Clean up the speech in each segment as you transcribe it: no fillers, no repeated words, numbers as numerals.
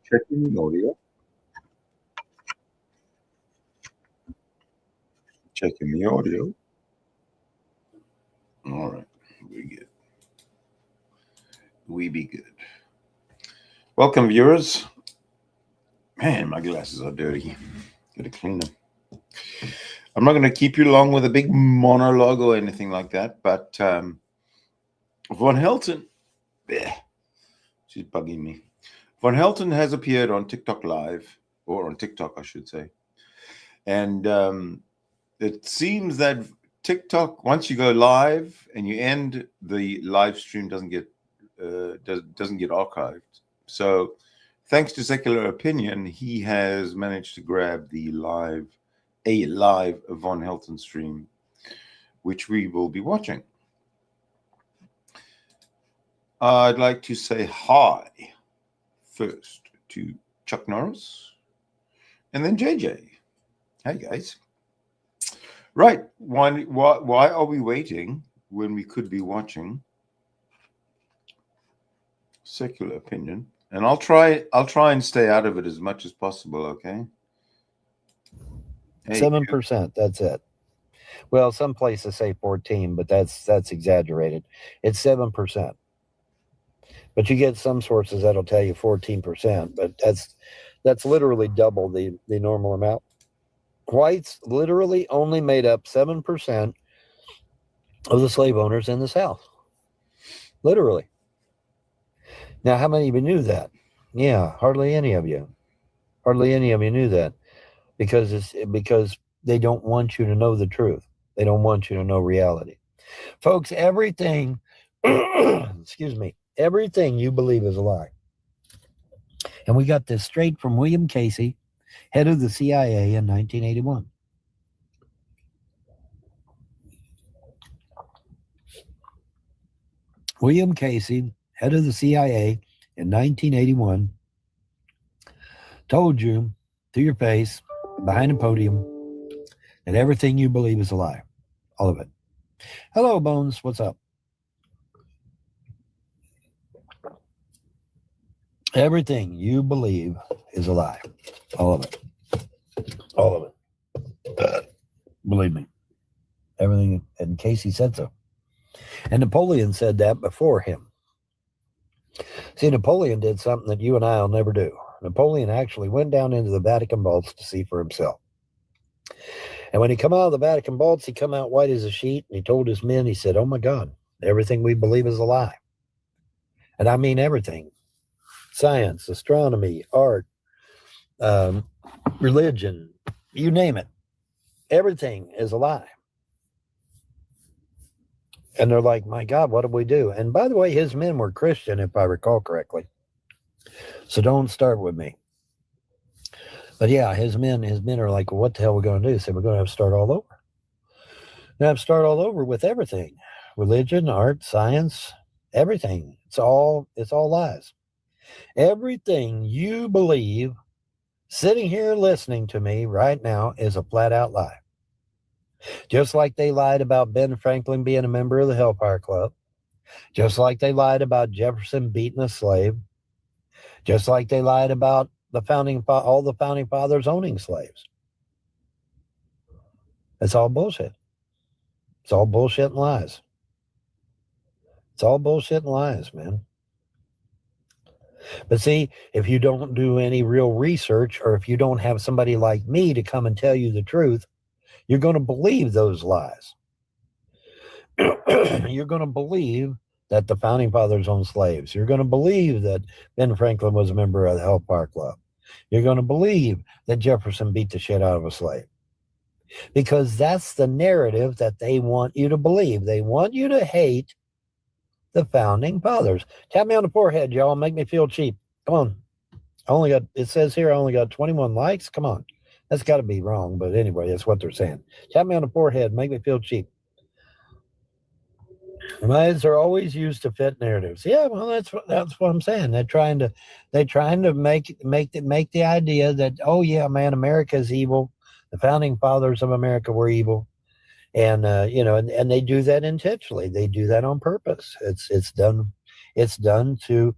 Checking the audio. Checking the audio. All right, we good. We be good. Welcome, viewers. Man, my glasses are dirty. Gotta clean them. I'm not going to keep you long with a big monologue or anything like that, but Von Helton, she's bugging me. Von Helton has appeared on TikTok Live, or on TikTok, I should say. And it seems that TikTok, once you go live and you end, the live stream doesn't get archived. So, thanks to Secular Opinion, he has managed to grab a live Von Helton stream, which we will be watching. I'd like to say hi first to Chuck Norris and then JJ. Hey guys. Right. Why are we waiting when we could be watching Secular Opinion? And I'll try and stay out of it as much as possible, okay? 7%, that's it. Well, some places say 14, but that's exaggerated. It's 7%. But you get some sources that'll tell you 14%, but that's literally double the normal amount. Whites literally only made up 7% of the slave owners in the South. Literally. Now, how many of you knew that? Yeah, hardly any of you. Hardly any of you knew that. Because they don't want you to know the truth. They don't want you to know reality. Folks, everything, excuse me, everything you believe is a lie. And we got this straight from William Casey, head of the CIA in 1981. William Casey, head of the CIA in 1981, told you to your face, behind a podium, that everything you believe is a lie. All of it. Hello, Bones. What's up? Everything you believe is a lie. All of it. All of it. Believe me. Everything. And Casey said so. And Napoleon said that before him. See, Napoleon did something that you and I will never do. Napoleon actually went down into the Vatican vaults to see for himself. And when he come out of the Vatican vaults, he come out white as a sheet, and he told his men, he said, oh my God, everything we believe is a lie. And I mean everything. Science, astronomy, art, religion, you name it. Everything is a lie. And they're like, my God, what do we do? And by the way, his men were Christian, if I recall correctly. So don't start with me. But yeah, his men are like, well, what the hell are we going to do? They said, we're going to have to start all over. We're going to have to start all over with everything. Religion, art, science, everything. It's all lies. Everything you believe, sitting here listening to me right now, is a flat out lie. Just like they lied about Ben Franklin being a member of the Hellfire Club. Just like they lied about Jefferson beating a slave. Just like they lied about all the founding fathers owning slaves. It's all bullshit. It's all bullshit and lies. It's all bullshit and lies, man. But see, if you don't do any real research, or if you don't have somebody like me to come and tell you the truth, you're going to believe those lies. You're going to believe that the founding fathers owned slaves. You're going to believe that Ben Franklin was a member of the Hellfire Club. You're going to believe that Jefferson beat the shit out of a slave. Because that's the narrative that they want you to believe. They want you to hate the founding fathers. Tap me on the forehead, y'all. Make me feel cheap. Come on. It says here I only got 21 likes. Come on. That's got to be wrong. But anyway, that's what they're saying. Tap me on the forehead. Make me feel cheap. Lies are always used to fit narratives. Yeah, well, that's what I'm saying. They're trying to make the idea that, oh yeah, man, America is evil. The founding fathers of America were evil, and and they do that intentionally. They do that on purpose. It's done to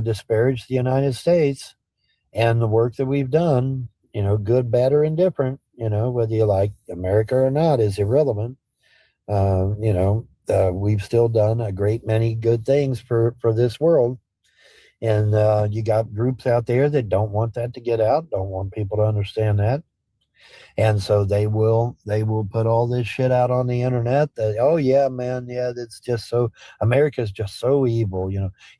disparage the United States and the work that we've done, good, bad, or indifferent, whether you like America or not is irrelevant. We've still done a great many good things for this world. And you got groups out there that don't want that to get out, don't want people to understand that. And so they will put all this shit out on the internet that, oh yeah, man, yeah, that's just so, America's just so evil,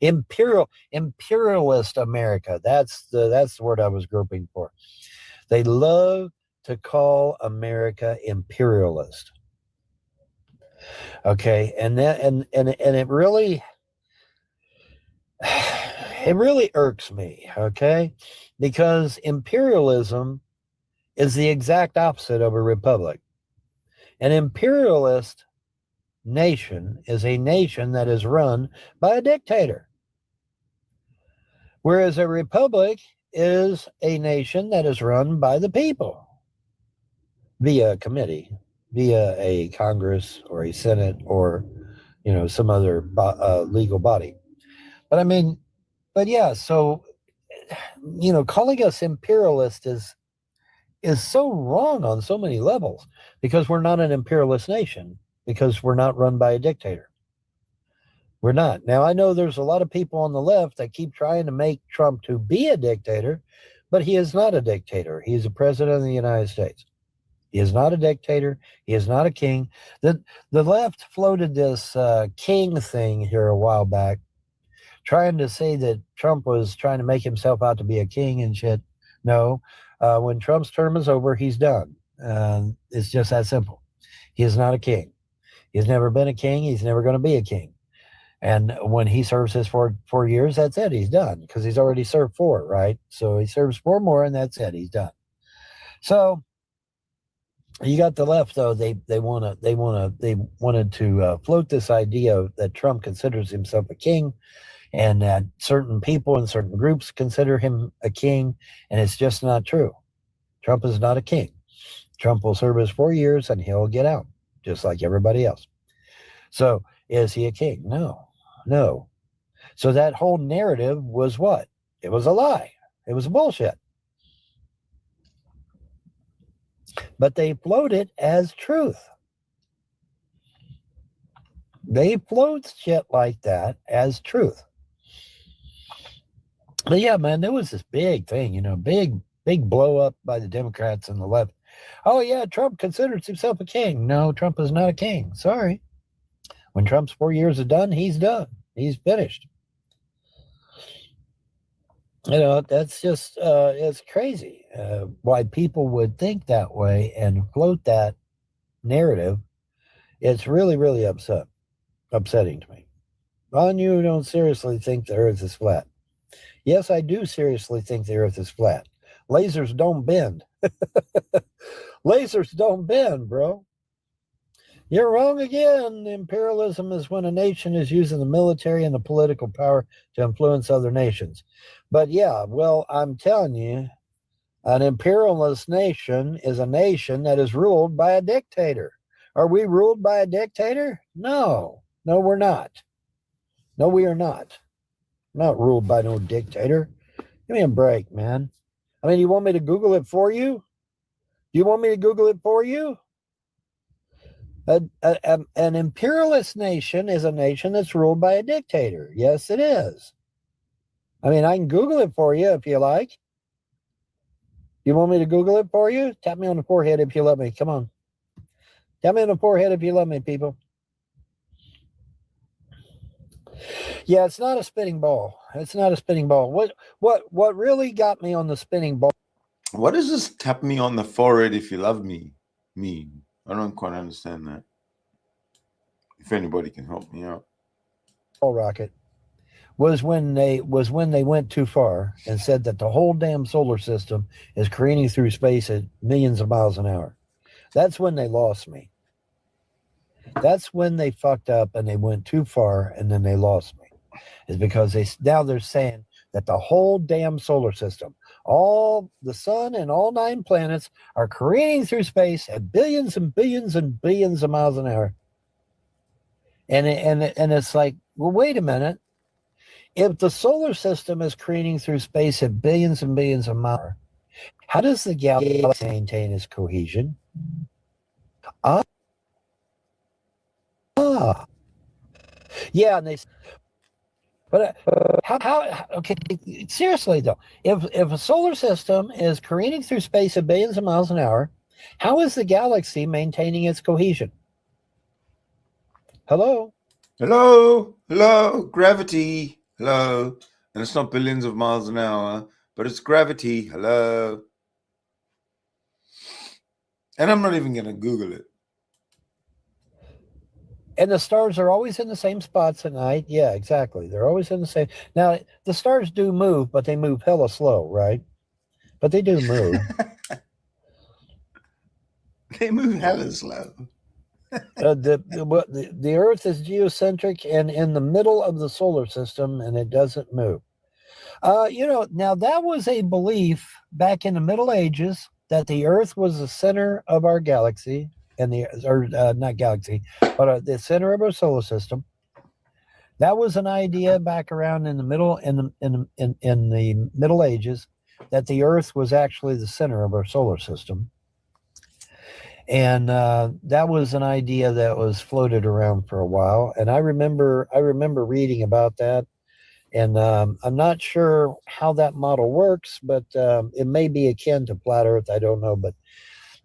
imperialist America. That's the word I was groping for. They love to call America imperialist. Okay, and it really irks me, okay? Because imperialism is the exact opposite of a republic. An imperialist nation is a nation that is run by a dictator, whereas a republic is a nation that is run by the people via a committee, via a Congress or a Senate or some other legal body. But yeah, so calling us imperialist is so wrong on so many levels, because we're not an imperialist nation, because we're not run by a dictator. We're not. Now, I know there's a lot of people on the left that keep trying to make Trump to be a dictator, but he is not a dictator. He is a president of the United States. He is not a dictator. He is not a king. The left floated this king thing here a while back, trying to say that Trump was trying to make himself out to be a king and shit. No, when Trump's term is over, he's done. It's just that simple. He is not a king. He's never been a king. He's never going to be a king. And when he serves his 4 years, that's it. He's done, because he's already served 4, right? So he serves 4 more, and that's it. He's done. So you got the left, though. They wanted to float this idea that Trump considers himself a king, and that certain people and certain groups consider him a king, and it's just not true. Trump is not a king. Trump will serve his 4 years, and he'll get out, just like everybody else. So is he a king? No. So that whole narrative was what? It was a lie. It was bullshit. But they float it as truth. They float shit like that as truth. But yeah, man, there was this big thing, big blow up by the Democrats and the left. Oh yeah, Trump considers himself a king. No, Trump is not a king. Sorry. When Trump's 4 years are done, he's done. He's finished. That's just, it's crazy why people would think that way and float that narrative. It's really, really upsetting to me. Ron, you don't seriously think the earth is flat. Yes, I do seriously think the earth is flat. Lasers don't bend. Lasers don't bend, bro. You're wrong again. Imperialism is when a nation is using the military and the political power to influence other nations. But yeah, well, I'm telling you, an imperialist nation is a nation that is ruled by a dictator. Are we ruled by a dictator? No, we're not. No, we are not. Not ruled by no dictator. Give me a break, man. I mean, you want me to Google it for you? Do you want me to Google it for you? An imperialist nation is a nation that's ruled by a dictator. Yes, it is. I mean, I can Google it for you if you like. You want me to Google it for you? Tap me on the forehead if you love me. Come on. Tap me on the forehead if you love me, people. Yeah, it's not a spinning ball. It's not a spinning ball. What really got me on the spinning ball? What does this tap me on the forehead if you love me mean? I don't quite understand that. If anybody can help me out. Rocket was when they went too far and said that the whole damn solar system is careening through space at millions of miles an hour. That's when they lost me. That's when they fucked up and they went too far, and then they lost me. Is because they're saying that the whole damn solar system, all the sun and all 9 planets are careening through space at billions and billions and billions of miles an hour. And it's like, well, wait a minute. If the solar system is careening through space at billions and billions of miles, how does the galaxy maintain its cohesion? Ah, yeah, and they. But how? Okay, seriously though, if a solar system is careening through space at billions of miles an hour, how is the galaxy maintaining its cohesion? Hello. Hello, gravity. Hello. And it's not billions of miles an hour, but it's gravity. Hello. And I'm not even going to Google it. And the stars are always in the same spots at night. Yeah, exactly. They're always in the same. Now, the stars do move, but they move hella slow, right? But they do move. They move hella slow. The Earth is geocentric and in the middle of the solar system, and it doesn't move. Now that was a belief back in the Middle Ages that the Earth was the center of our galaxy, not galaxy, but the center of our solar system. That was an idea back around in the middle in the Middle Ages, that the Earth was actually the center of our solar system, and that was an idea that was floated around for a while. And I remember reading about that, and I'm not sure how that model works, but it may be akin to flat Earth. I don't know, but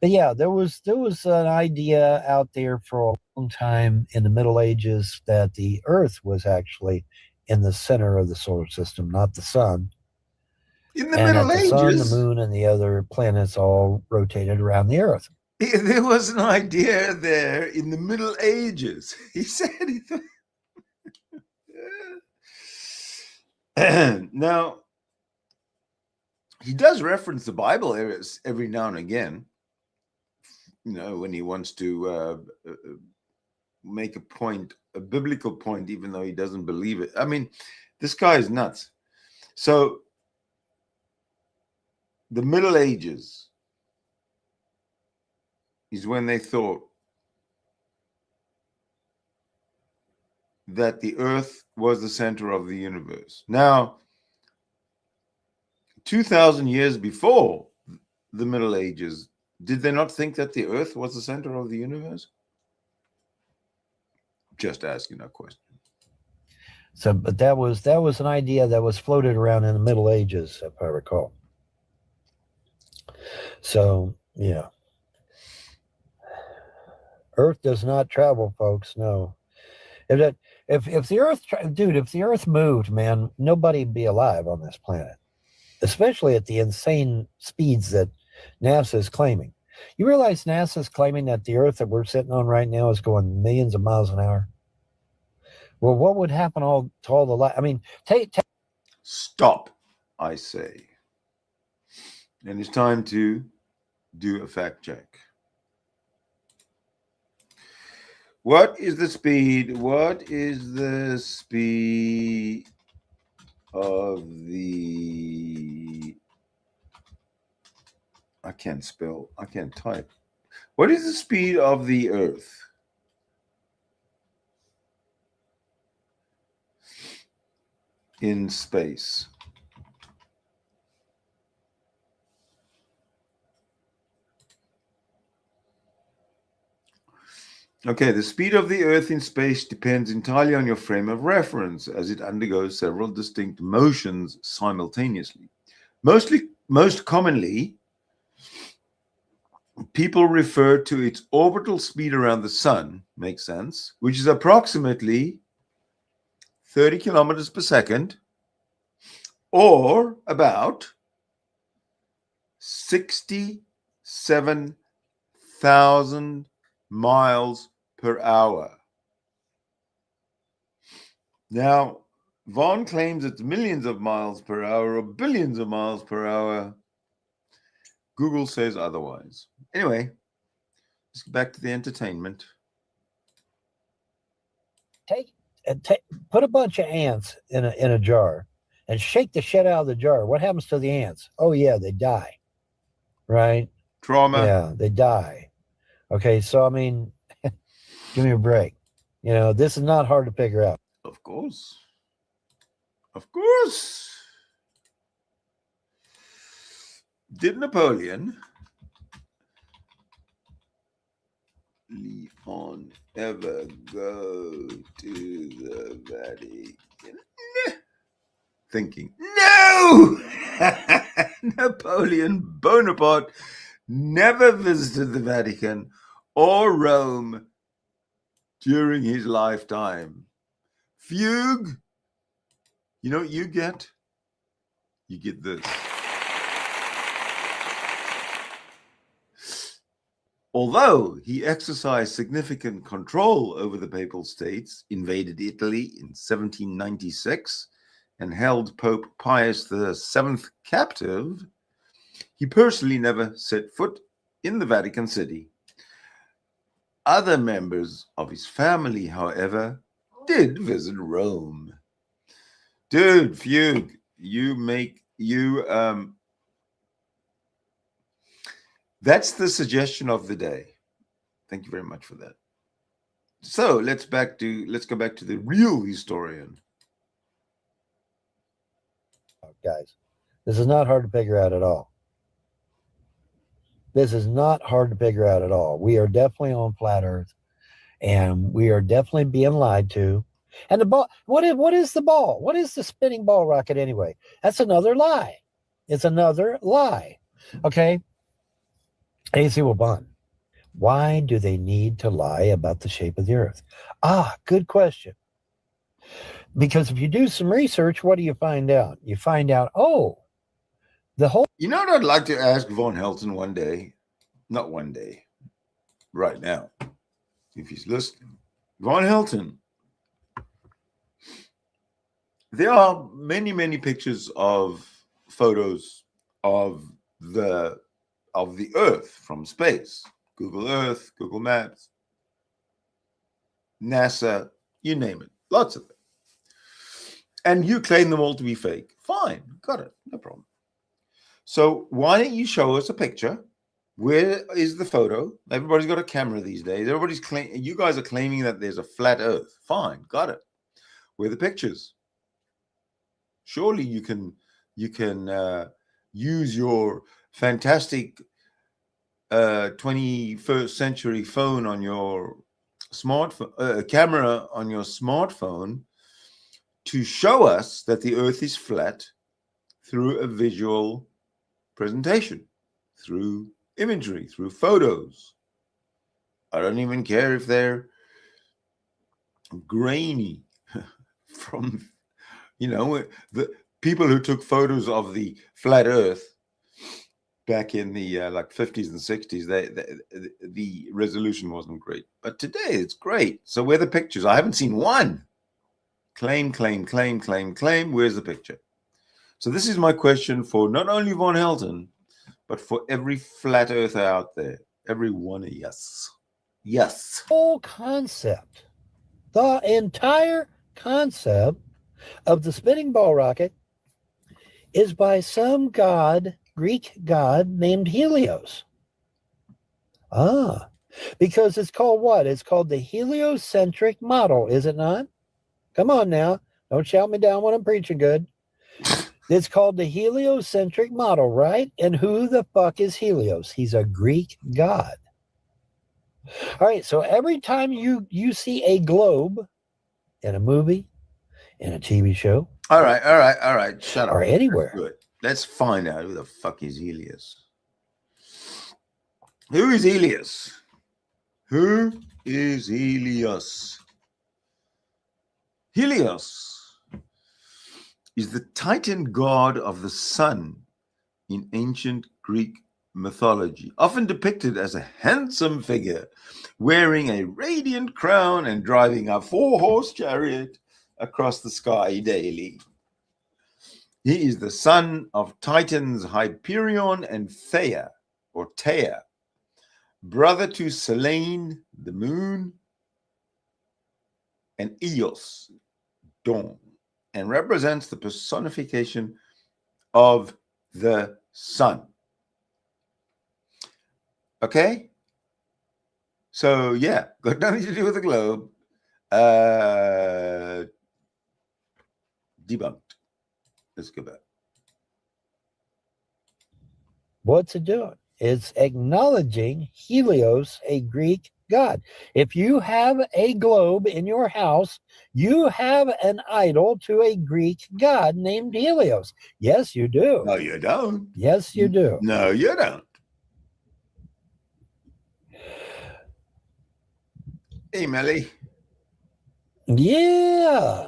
yeah, there was an idea out there for a long time in the Middle Ages that the Earth was actually in the center of the solar system, not the sun. In the And Middle that the sun, Ages, the moon, and the other planets all rotated around the Earth. there was an idea there in the Middle Ages. He said it. Now, he does reference the Bible every now and again, when he wants to make a biblical point, even though he doesn't believe it. I mean, this guy is nuts. So the Middle Ages is when they thought that the Earth was the center of the universe. Now, 2,000 years before the Middle Ages, did they not think that the Earth was the center of the universe? Just asking a question. So, but that was an idea that was floated around in the Middle Ages, if I recall. So, yeah. Earth does not travel, folks. No. If the Earth moved, man, nobody'd be alive on this planet, especially at the insane speeds that NASA is claiming. You realize NASA is claiming that the Earth that we're sitting on right now is going millions of miles an hour? Well, what would happen to all the light? I mean, Stop, I say. And it's time to do a fact check. What is the speed? What is the speed of the... I can't spell. I can't type. What is the speed of the Earth? In space. Okay, the speed of the Earth in space depends entirely on your frame of reference, as it undergoes several distinct motions simultaneously. Most commonly, people refer to its orbital speed around the sun, makes sense, which is approximately 30 kilometers per second, or about 67,000 miles per hour. Now, Vaughn claims it's millions of miles per hour or billions of miles per hour. Google says otherwise. Anyway, let's get back to the entertainment. Put a bunch of ants in a jar and shake the shit out of the jar. What happens to the ants? Oh yeah, they die. Right? Trauma. Yeah, they die. Okay, so I mean, give me a break. This is not hard to figure out. Of course. Of course. Did Napoleon Leon ever go to the Vatican? Thinking, no! Napoleon Bonaparte never visited the Vatican or Rome during his lifetime. Fugue, you know what you get? You get this. Although he exercised significant control over the Papal States, invaded Italy in 1796, and held Pope Pius VII captive, he personally never set foot in the Vatican City. Other members of his family, however, did visit Rome. Dude, Fugue, that's the suggestion of the day. Thank you very much for that. So let's go back to the real historian. Guys, this is not hard to figure out at all. This is not hard to figure out at all. We are definitely on flat Earth, and we are definitely being lied to. And the ball, what is the ball? What is the spinning ball rocket anyway? That's another lie. It's another lie. Okay. AC Waban, why do they need to lie about the shape of the Earth? Good question. Because if you do some research, what do you find out? You find out, the whole... You know what I'd like to ask Von Helton one day? Not one day. Right now. If he's listening. Von Helton. There are many, many pictures of photos of the Earth from space. Google Earth, Google Maps, NASA, you name it. Lots of them. And you claim them all to be fake. Fine. Got it. No problem. So why don't you show us a picture? Where is the photo? Everybody's got a camera these days. You guys are claiming that there's a flat Earth. Fine. Got it. Where are the pictures? Surely you can use your fantastic 21st century phone on your smartphone, camera on your smartphone, to show us that the Earth is flat through a visual presentation, through imagery, through photos. I don't even care if they're grainy from, the people who took photos of the flat Earth back in the 50s and 60s, the resolution wasn't great. But today it's great. So where are the pictures? I haven't seen one. Claim. Where's the picture? So this is my question for not only Von Helton, but for every flat earther out there. Every one of yes. Yes. Whole concept, the entire concept of the spinning ball rocket is by some god, Greek god named Helios. Because it's called what? It's called the heliocentric model, is it not? Come on now. Don't shout me down when I'm preaching good. It's called the heliocentric model, right? And who the fuck is Helios? He's a Greek god. All right, so every time you see a globe in a movie, in a TV show. All right. Shut up. Or anywhere. Good. Let's find out who the fuck is Helios. Who is Helios? Who is Helios? Helios is the Titan god of the sun in ancient Greek mythology, often depicted as a handsome figure wearing a radiant crown and driving a 4-horse chariot across the sky daily. He is the son of Titans Hyperion and Theia, brother to Selene, the moon, and Eos, dawn, and represents the personification of the sun. Okay? So, yeah, got nothing to do with the globe. Debunked. Let's go back. What's it doing? It's acknowledging Helios, a Greek god. If you have a globe in your house, you have an idol to a Greek god named Helios. Yes, you do. No, you don't. Yes, you do. No, you don't. Hey, Melly. Yeah.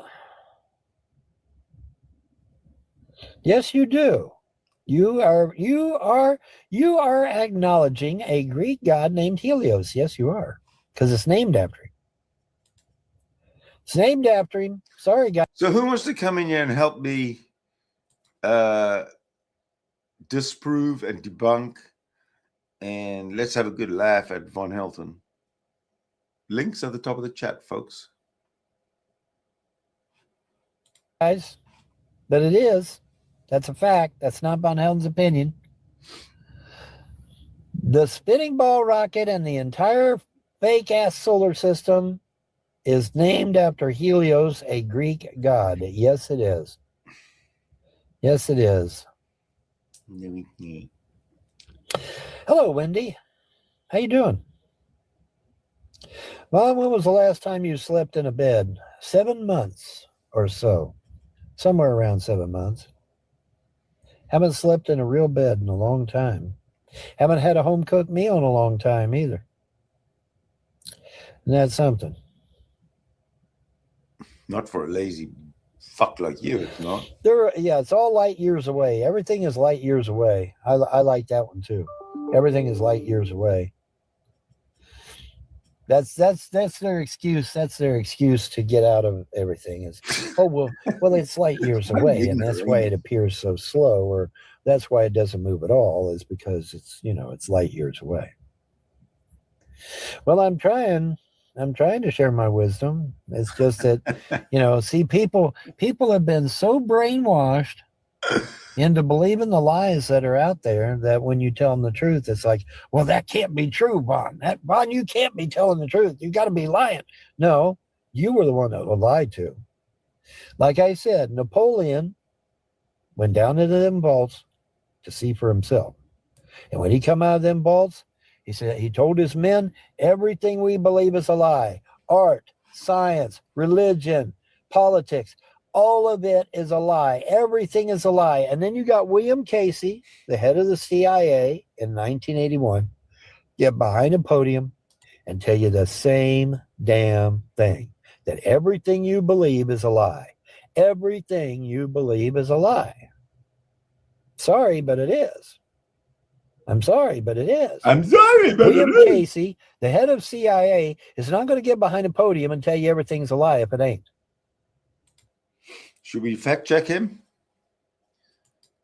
Yes, you do. You are acknowledging a Greek god named Helios. Yes, you are. Because it's named after him. It's named after him. Sorry, guys. So who wants to come in here and help me disprove and debunk? And let's have a good laugh at Von Helton. Links at the top of the chat, folks. Guys, but it is. That's a fact. That's not Von Helton's opinion. The spinning ball rocket and the entire fake-ass solar system is named after Helios, a Greek god. Yes, it is. Yes, it is. Hello, Wendy. How you doing? Mom, when was the last time you slept in a bed? 7 months or so. Somewhere around 7 months. Haven't slept in a real bed in a long time. Haven't had a home-cooked meal in a long time either. And that's something. Not for a lazy fuck like you, it's not. It's all light years away. Everything is light years away. I like that one too. Everything is light years away. That's their excuse. That's their excuse to get out of everything. Is well, it's light years away, and that's why it appears so slow, or that's why it doesn't move at all. Is because it's light years away. Well, I'm trying to share my wisdom. It's just that, see, people have been so brainwashed into believing the lies that are out there that when you tell them the truth, it's like, well, that can't be true, Bon. Bon, you can't be telling the truth. You got to be lying. No, you were the one that lied to. Like I said, Napoleon went down into them vaults to see for himself. And when he come out of them vaults, he told his men, everything we believe is a lie. Art, science, religion, politics, all of it is a lie. Everything is a lie. And then you got William Casey, the head of the CIA in 1981, get behind a podium and tell you the same damn thing, that everything you believe is a lie. Everything you believe is a lie. Sorry, but it is. I'm sorry, but it is. I'm sorry, but William it is. Casey, the head of CIA, is not going to get behind a podium and tell you everything's a lie if it ain't. Should we fact check him?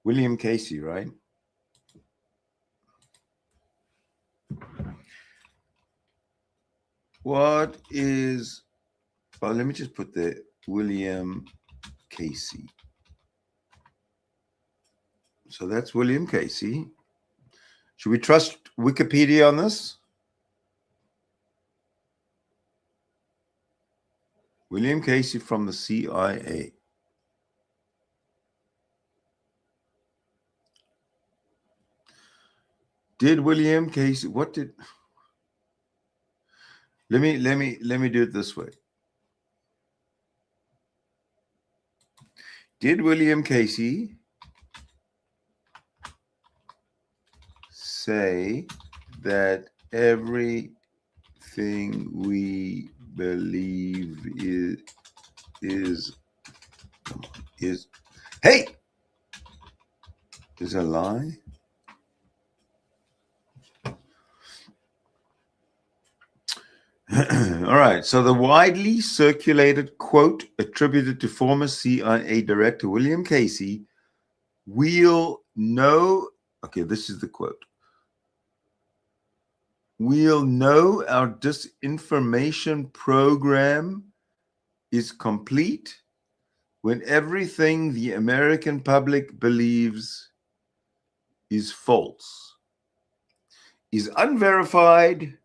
William Casey, right? What is... Well, let me just put the William Casey. So that's William Casey. Should we trust Wikipedia on this? William Casey from the CIA. Did William Casey, what did... Let me do it this way. Did William Casey say that everything we believe is a lie? All right. So the widely circulated quote attributed to former CIA Director William Casey, "We'll know." Okay, this is the quote. "We'll know our disinformation program is complete when everything the American public believes is false, is unverified,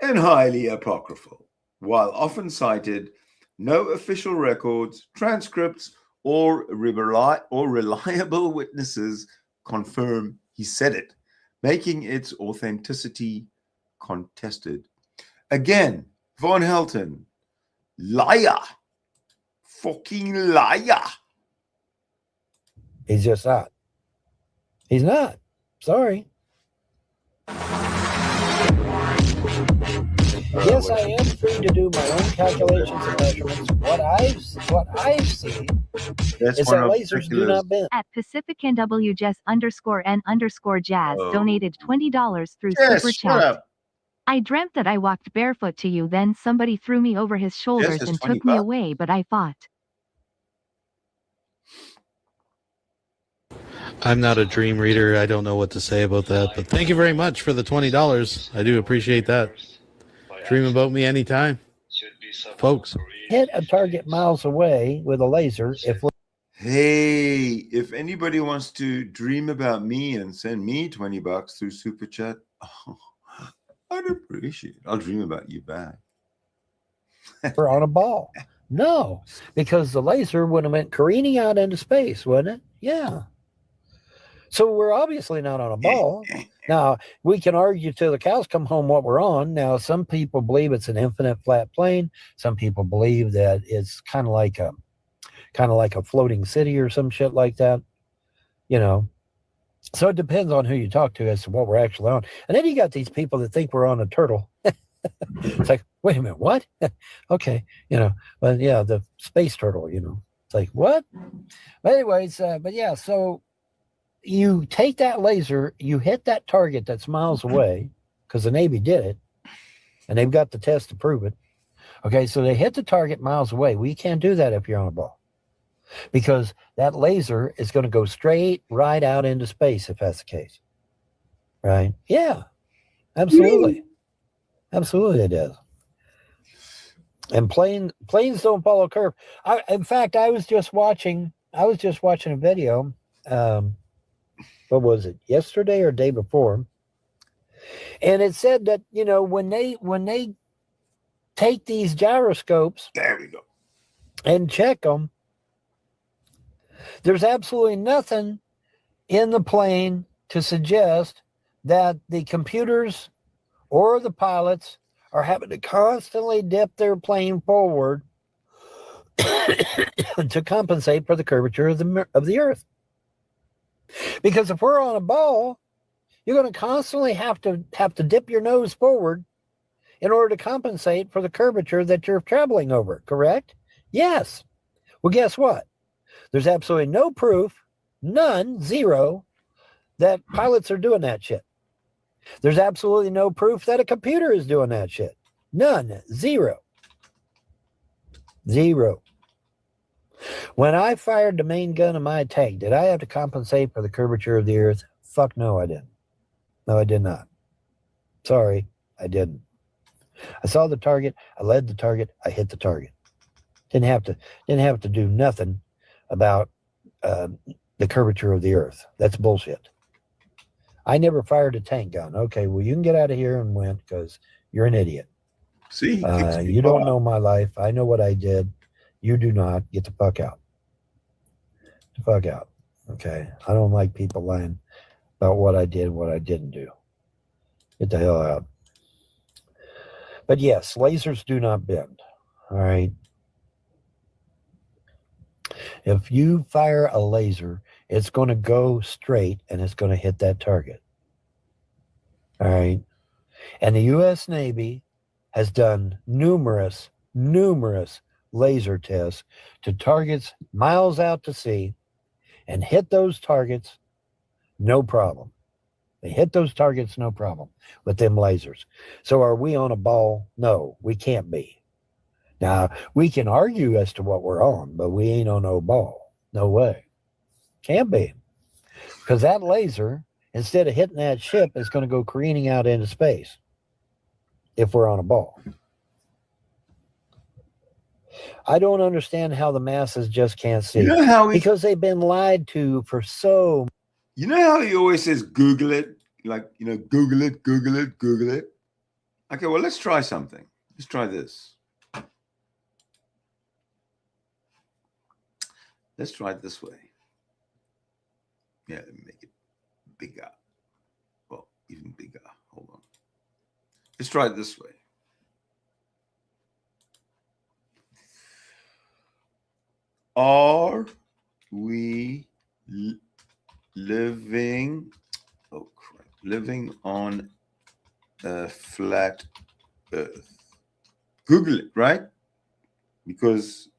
and highly apocryphal, while often cited no official records, transcripts, or reliable witnesses confirm he said it, making its authenticity contested. Again, Von Helton, liar, fucking liar. He's just not. He's not. Sorry. Yes, I am free to do my own calculations and measurements. What I've seen is that lasers do not bend. At Pacific NWJess_N_Jazz donated $20 through Yes, Super shut Chat. up. I dreamt that I walked barefoot to you, then somebody threw me over his shoulders it's and $20. took me away, but I fought. I'm not a dream reader. I don't know what to say about that, but thank you very much for the $20. I do appreciate that. Dream about me anytime, folks. Hit a target miles away with a laser. Hey, if anybody wants to dream about me and send me $20 through Super Chat, I'd appreciate it. I'll dream about you back. We're on a ball. No, because the laser would have went careening out into space, wouldn't it? Yeah. So we're obviously not on a ball. Now, we can argue till the cows come home what we're on. Now, some people believe it's an infinite flat plane. Some people believe that it's kind of like a floating city or some shit like that. You know. So it depends on who you talk to as to what we're actually on. And then you got these people that think we're on a turtle. It's like, wait a minute, what? Okay, but yeah, the space turtle, It's like, what? But anyways, so you take that laser, you hit that target that's miles away, because the Navy did it, and they've got the test to prove it. Okay, so they hit the target miles away. Well, you can't do that if you're on a ball, because that laser is going to go straight right out into space if that's the case. Right? Yeah, absolutely. Absolutely it is. And planes don't follow a curve. In fact, I was just watching a video. What was it, yesterday or day before? And it said that, when they take these gyroscopes, there we go, and check them, there's absolutely nothing in the plane to suggest that the computers or the pilots are having to constantly dip their plane forward to compensate for the curvature of the Earth. Because if we're on a ball, you're going to constantly have to dip your nose forward in order to compensate for the curvature that you're traveling over, correct? Yes. Well, guess what? There's absolutely no proof, none, zero, that pilots are doing that shit. There's absolutely no proof that a computer is doing that shit. None, zero. Zero. When I fired the main gun of my tank, did I have to compensate for the curvature of the Earth? Fuck no, I didn't. No, I did not. Sorry, I didn't. I saw the target, I led the target, I hit the target. Didn't have to do nothing about the curvature of the Earth. That's bullshit. I never fired a tank gun. Okay, well, you can get out of here and win because you're an idiot. See, you don't know my life. I know what I did. You do not. Get the fuck out. Get the fuck out. Okay? I don't like people lying about what I did and what I didn't do. Get the hell out. But yes, lasers do not bend. All right? If you fire a laser, it's going to go straight and it's going to hit that target. All right? And the U.S. Navy has done numerous laser tests to targets miles out to sea and hit those targets, no problem. They hit those targets, no problem, with them lasers. So are we on a ball? No, we can't be. Now, we can argue as to what we're on, but we ain't on no ball. No way. Can't be. Because that laser, instead of hitting that ship, is going to go careening out into space if we're on a ball. I don't understand how the masses just can't see. Because they've been lied to for so. You know how he always says, Google it? Like, Google it, Google it, Google it. Okay, well, let's try something. Let's try this. Let's try it this way. Yeah, let me make it bigger. Well, even bigger. Hold on. Let's try it this way. Are we living on a flat earth? Google it, right? Because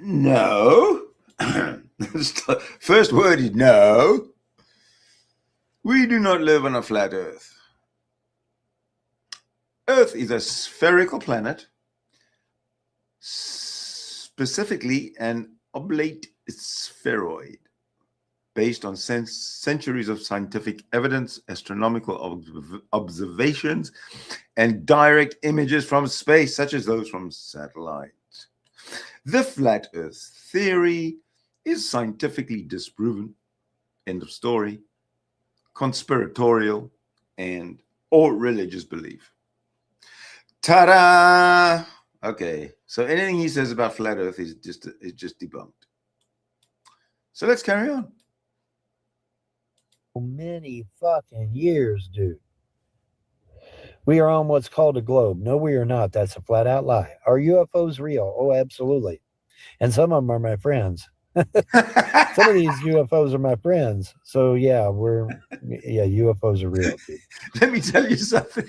no. First word is no. We do not live on a flat earth. Earth is a spherical planet, specifically an oblate spheroid, based on centuries of scientific evidence, astronomical observations, and direct images from space, such as those from satellites. The flat Earth theory is scientifically disproven, end of story, conspiratorial, and or religious belief. Ta-da! Okay, so anything he says about flat Earth is just debunked. So let's carry on. Many fucking years, dude. We are on what's called a globe. No, we are not. That's a flat out lie. Are UFOs real? Oh, absolutely. And some of them are my friends. Some of these UFOs are my friends. So yeah, UFOs are real, dude. Let me tell you something.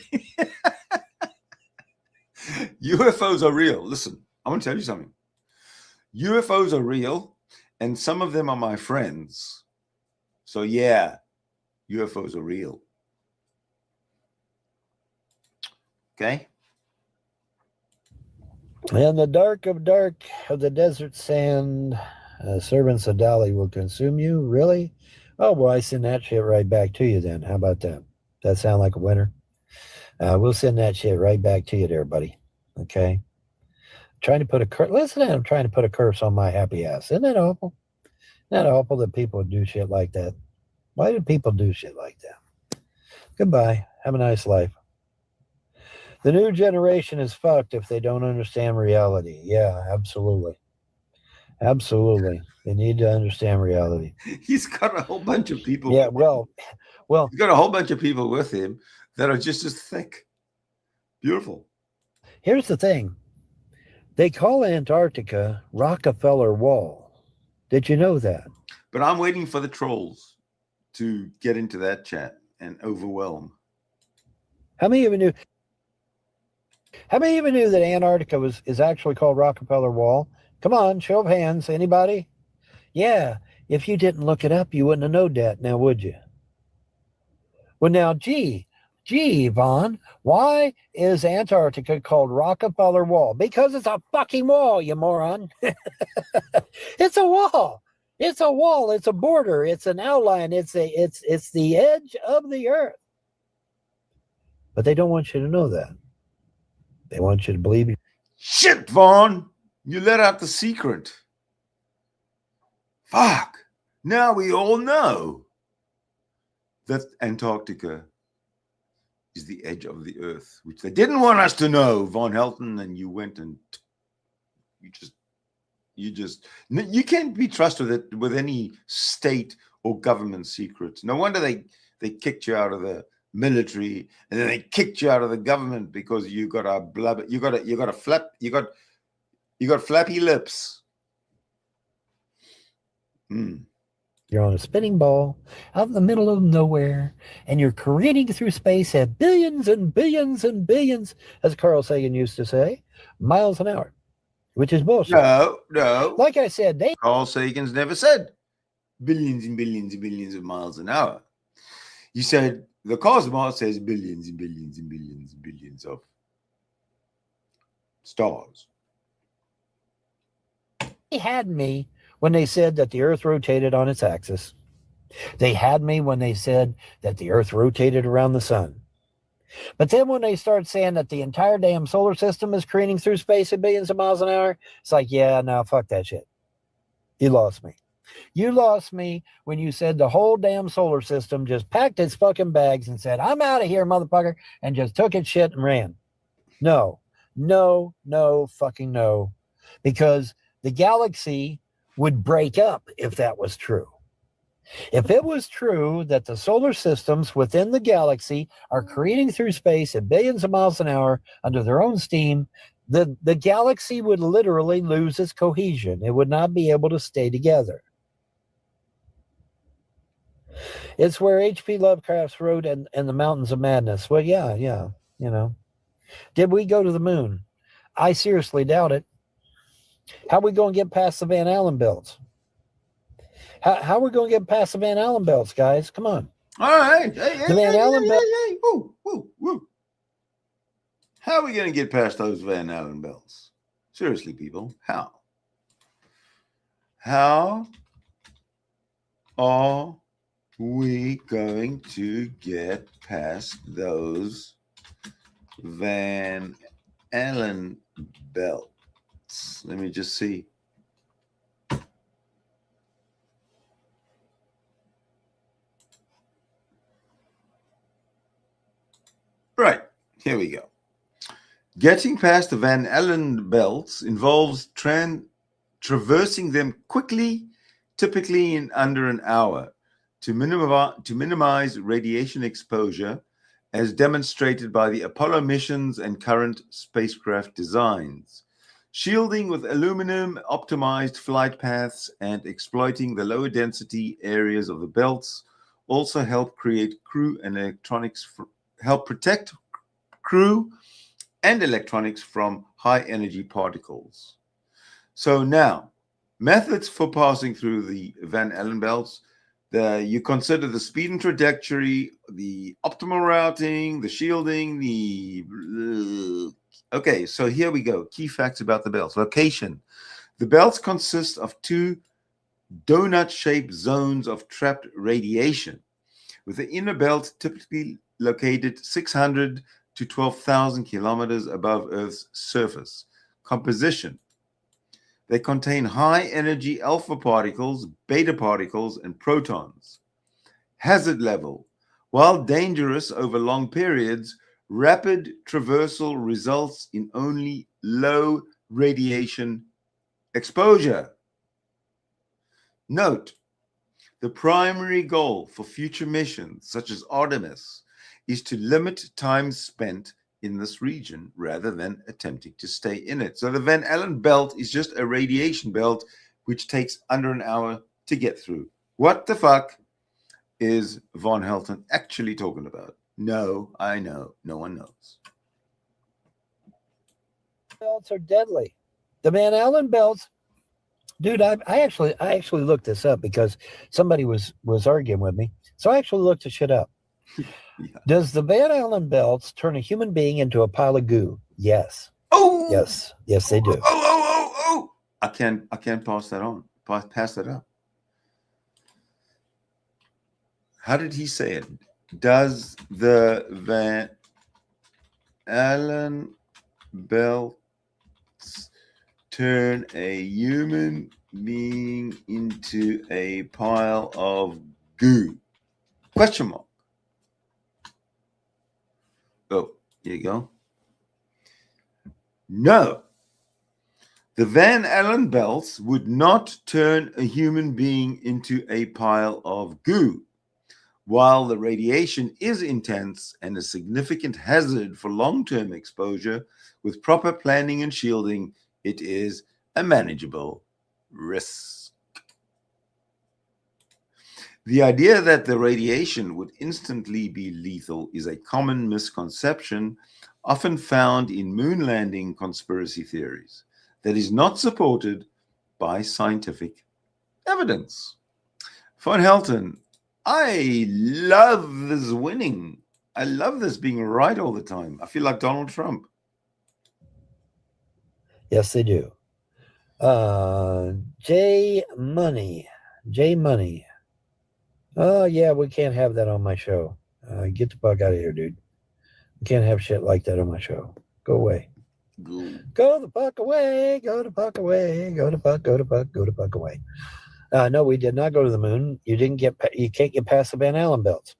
UFOs are real. Listen, I want to tell you something. UFOs are real, and some of them are my friends. So yeah, UFOs are real. Okay? In the dark of the desert sand, servants of Dali will consume you. Really? Oh, well, I send that shit right back to you then. How about that? That sound like a winner? We'll send that shit right back to you there, buddy. Okay? Trying to put a curse. Listen to him trying to put a curse on my happy ass. Isn't that awful? Isn't that awful that people do shit like that? Why do people do shit like that? Goodbye. Have a nice life. The new generation is fucked if they don't understand reality. Yeah, absolutely. Absolutely. They need to understand reality. He's got a whole bunch of people. Yeah, well, he's got a whole bunch of people with him that are just as thick. Beautiful. Here's the thing. They call Antarctica Rockefeller Wall. Did you know that? But I'm waiting for the trolls to get into that chat and overwhelm. How many of you knew that Antarctica is actually called Rockefeller Wall? Come on, show of hands. Anybody? Yeah. If you didn't look it up, you wouldn't have known that now, would you? Well, now, gee, Vaughn, why is Antarctica called Rockefeller Wall? Because it's a fucking wall, you moron. It's a wall. It's a wall. It's a border. It's an outline. It's the edge of the earth. But they don't want you to know that. They want you to believe. Shit, Vaughn. You let out the secret. Fuck. Now we all know that Antarctica is the edge of the earth, which they didn't want us to know, Von Helton, and you went and you can't be trusted with any state or government secrets. No wonder they kicked you out of the military, and then they kicked you out of the government because you got a blubber, you got flappy lips. You're on a spinning ball out in the middle of nowhere, and you're careening through space at billions and billions and billions, as Carl Sagan used to say, miles an hour, which is bullshit. No. Like I said, Carl Sagan's never said billions and billions and billions of miles an hour. He said the cosmos says billions and billions and billions and billions of stars. They had me when they said that the earth rotated on its axis. They had me when they said that the earth rotated around the sun. But then when they start saying that the entire damn solar system is careening through space at billions of miles an hour, it's like, yeah, no, fuck that shit. You lost me. You lost me when you said the whole damn solar system just packed its fucking bags and said, I'm out of here, motherfucker, and just took its shit and ran. No, No, no, fucking no. Because the galaxy would break up if that was true. If it was true that the solar systems within the galaxy are creating through space at billions of miles an hour under their own steam, the galaxy would literally lose its cohesion. It would not be able to stay together. It's where H.P. Lovecraft wrote in the Mountains of Madness. Well, yeah, you know. Did we go to the moon? I seriously doubt it. How are we going to get past the Van Allen belts? How are we going to get past the Van Allen belts, guys? Come on. All right. The Van Allen belts. Woo. How are we going to get past those Van Allen belts? Seriously, people, how? How are we going to get past those Van Allen belts? Let me just see. Right, here we go. Getting past the Van Allen belts involves traversing them quickly, typically in under an hour, to minimize radiation exposure, as demonstrated by the Apollo missions and current spacecraft designs. Shielding with aluminum, optimized flight paths, and exploiting the lower density areas of the belts also help protect crew and electronics from high energy particles. So now, methods for passing through the Van Allen belts. You consider the speed and trajectory, the optimal routing, the shielding, Okay, so here we go. Key facts about the belts. Location. The belts consist of two donut-shaped zones of trapped radiation, with the inner belt typically located 600 to 12,000 kilometers above Earth's surface. Composition. They contain high-energy alpha particles, beta particles, and protons. Hazard level. While dangerous over long periods, rapid traversal results in only low radiation exposure. Note, the primary goal for future missions, such as Artemis, is to limit time spent in this region rather than attempting to stay in it. So the Van Allen belt is just a radiation belt which takes under an hour to get through. What the fuck is Von Helton actually talking about? No, I know. No one knows. Belts are deadly. The Van Allen belts, dude. I actually looked this up because somebody was arguing with me. So I actually looked the shit up. Yeah. Does the Van Allen belts turn a human being into a pile of goo? Yes. Oh. Yes, they do. Oh. I can't pass that on. Pass that up. How did he say it? Does the Van Allen belts turn a human being into a pile of goo? Question mark. Oh, here you go. No. The Van Allen belts would not turn a human being into a pile of goo. While the radiation is intense and a significant hazard for long-term exposure, with proper planning and shielding, it is a manageable risk. The idea that the radiation would instantly be lethal is a common misconception, often found in moon landing conspiracy theories, that is not supported by scientific evidence. Von Helton, I love this winning. I love this being right all the time. I feel like Donald Trump. Yes, they do. J Money. Oh, yeah, we can't have that on my show. Get the fuck out of here, dude. We can't have shit like that on my show. Go away. Go the fuck away. Go the fuck away. Go the fuck away. No, we did not go to the moon. You can't get past the Van Allen belts.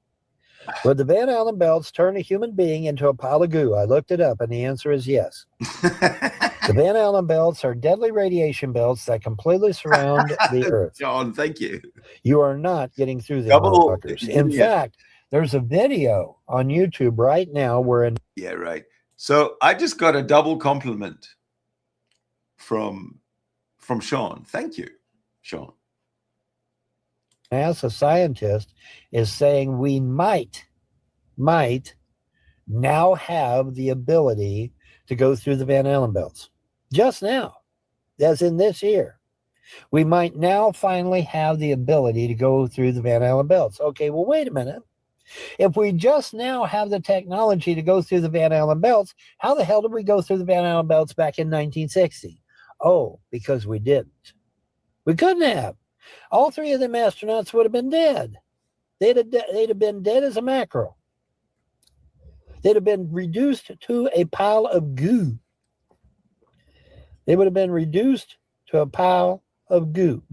Would the Van Allen belts turn a human being into a pile of goo? I looked it up, and the answer is yes. The Van Allen belts are deadly radiation belts that completely surround the Earth. John, thank you. You are not getting through them, Double- motherfuckers. In fact, there's a video on YouTube right now where Yeah, right. So I just got a double compliment from Sean. Thank you, Sean. NASA scientist is saying we might now have the ability to go through the Van Allen belts. Just now, as in this year. We might now finally have the ability to go through the Van Allen belts. Okay, well, wait a minute. If we just now have the technology to go through the Van Allen belts, how the hell did we go through the Van Allen belts back in 1960? Oh, because we didn't. We couldn't have. All three of them astronauts would have been dead. They'd have been dead as a mackerel. They'd have been reduced to a pile of goo. They would have been reduced to a pile of goo.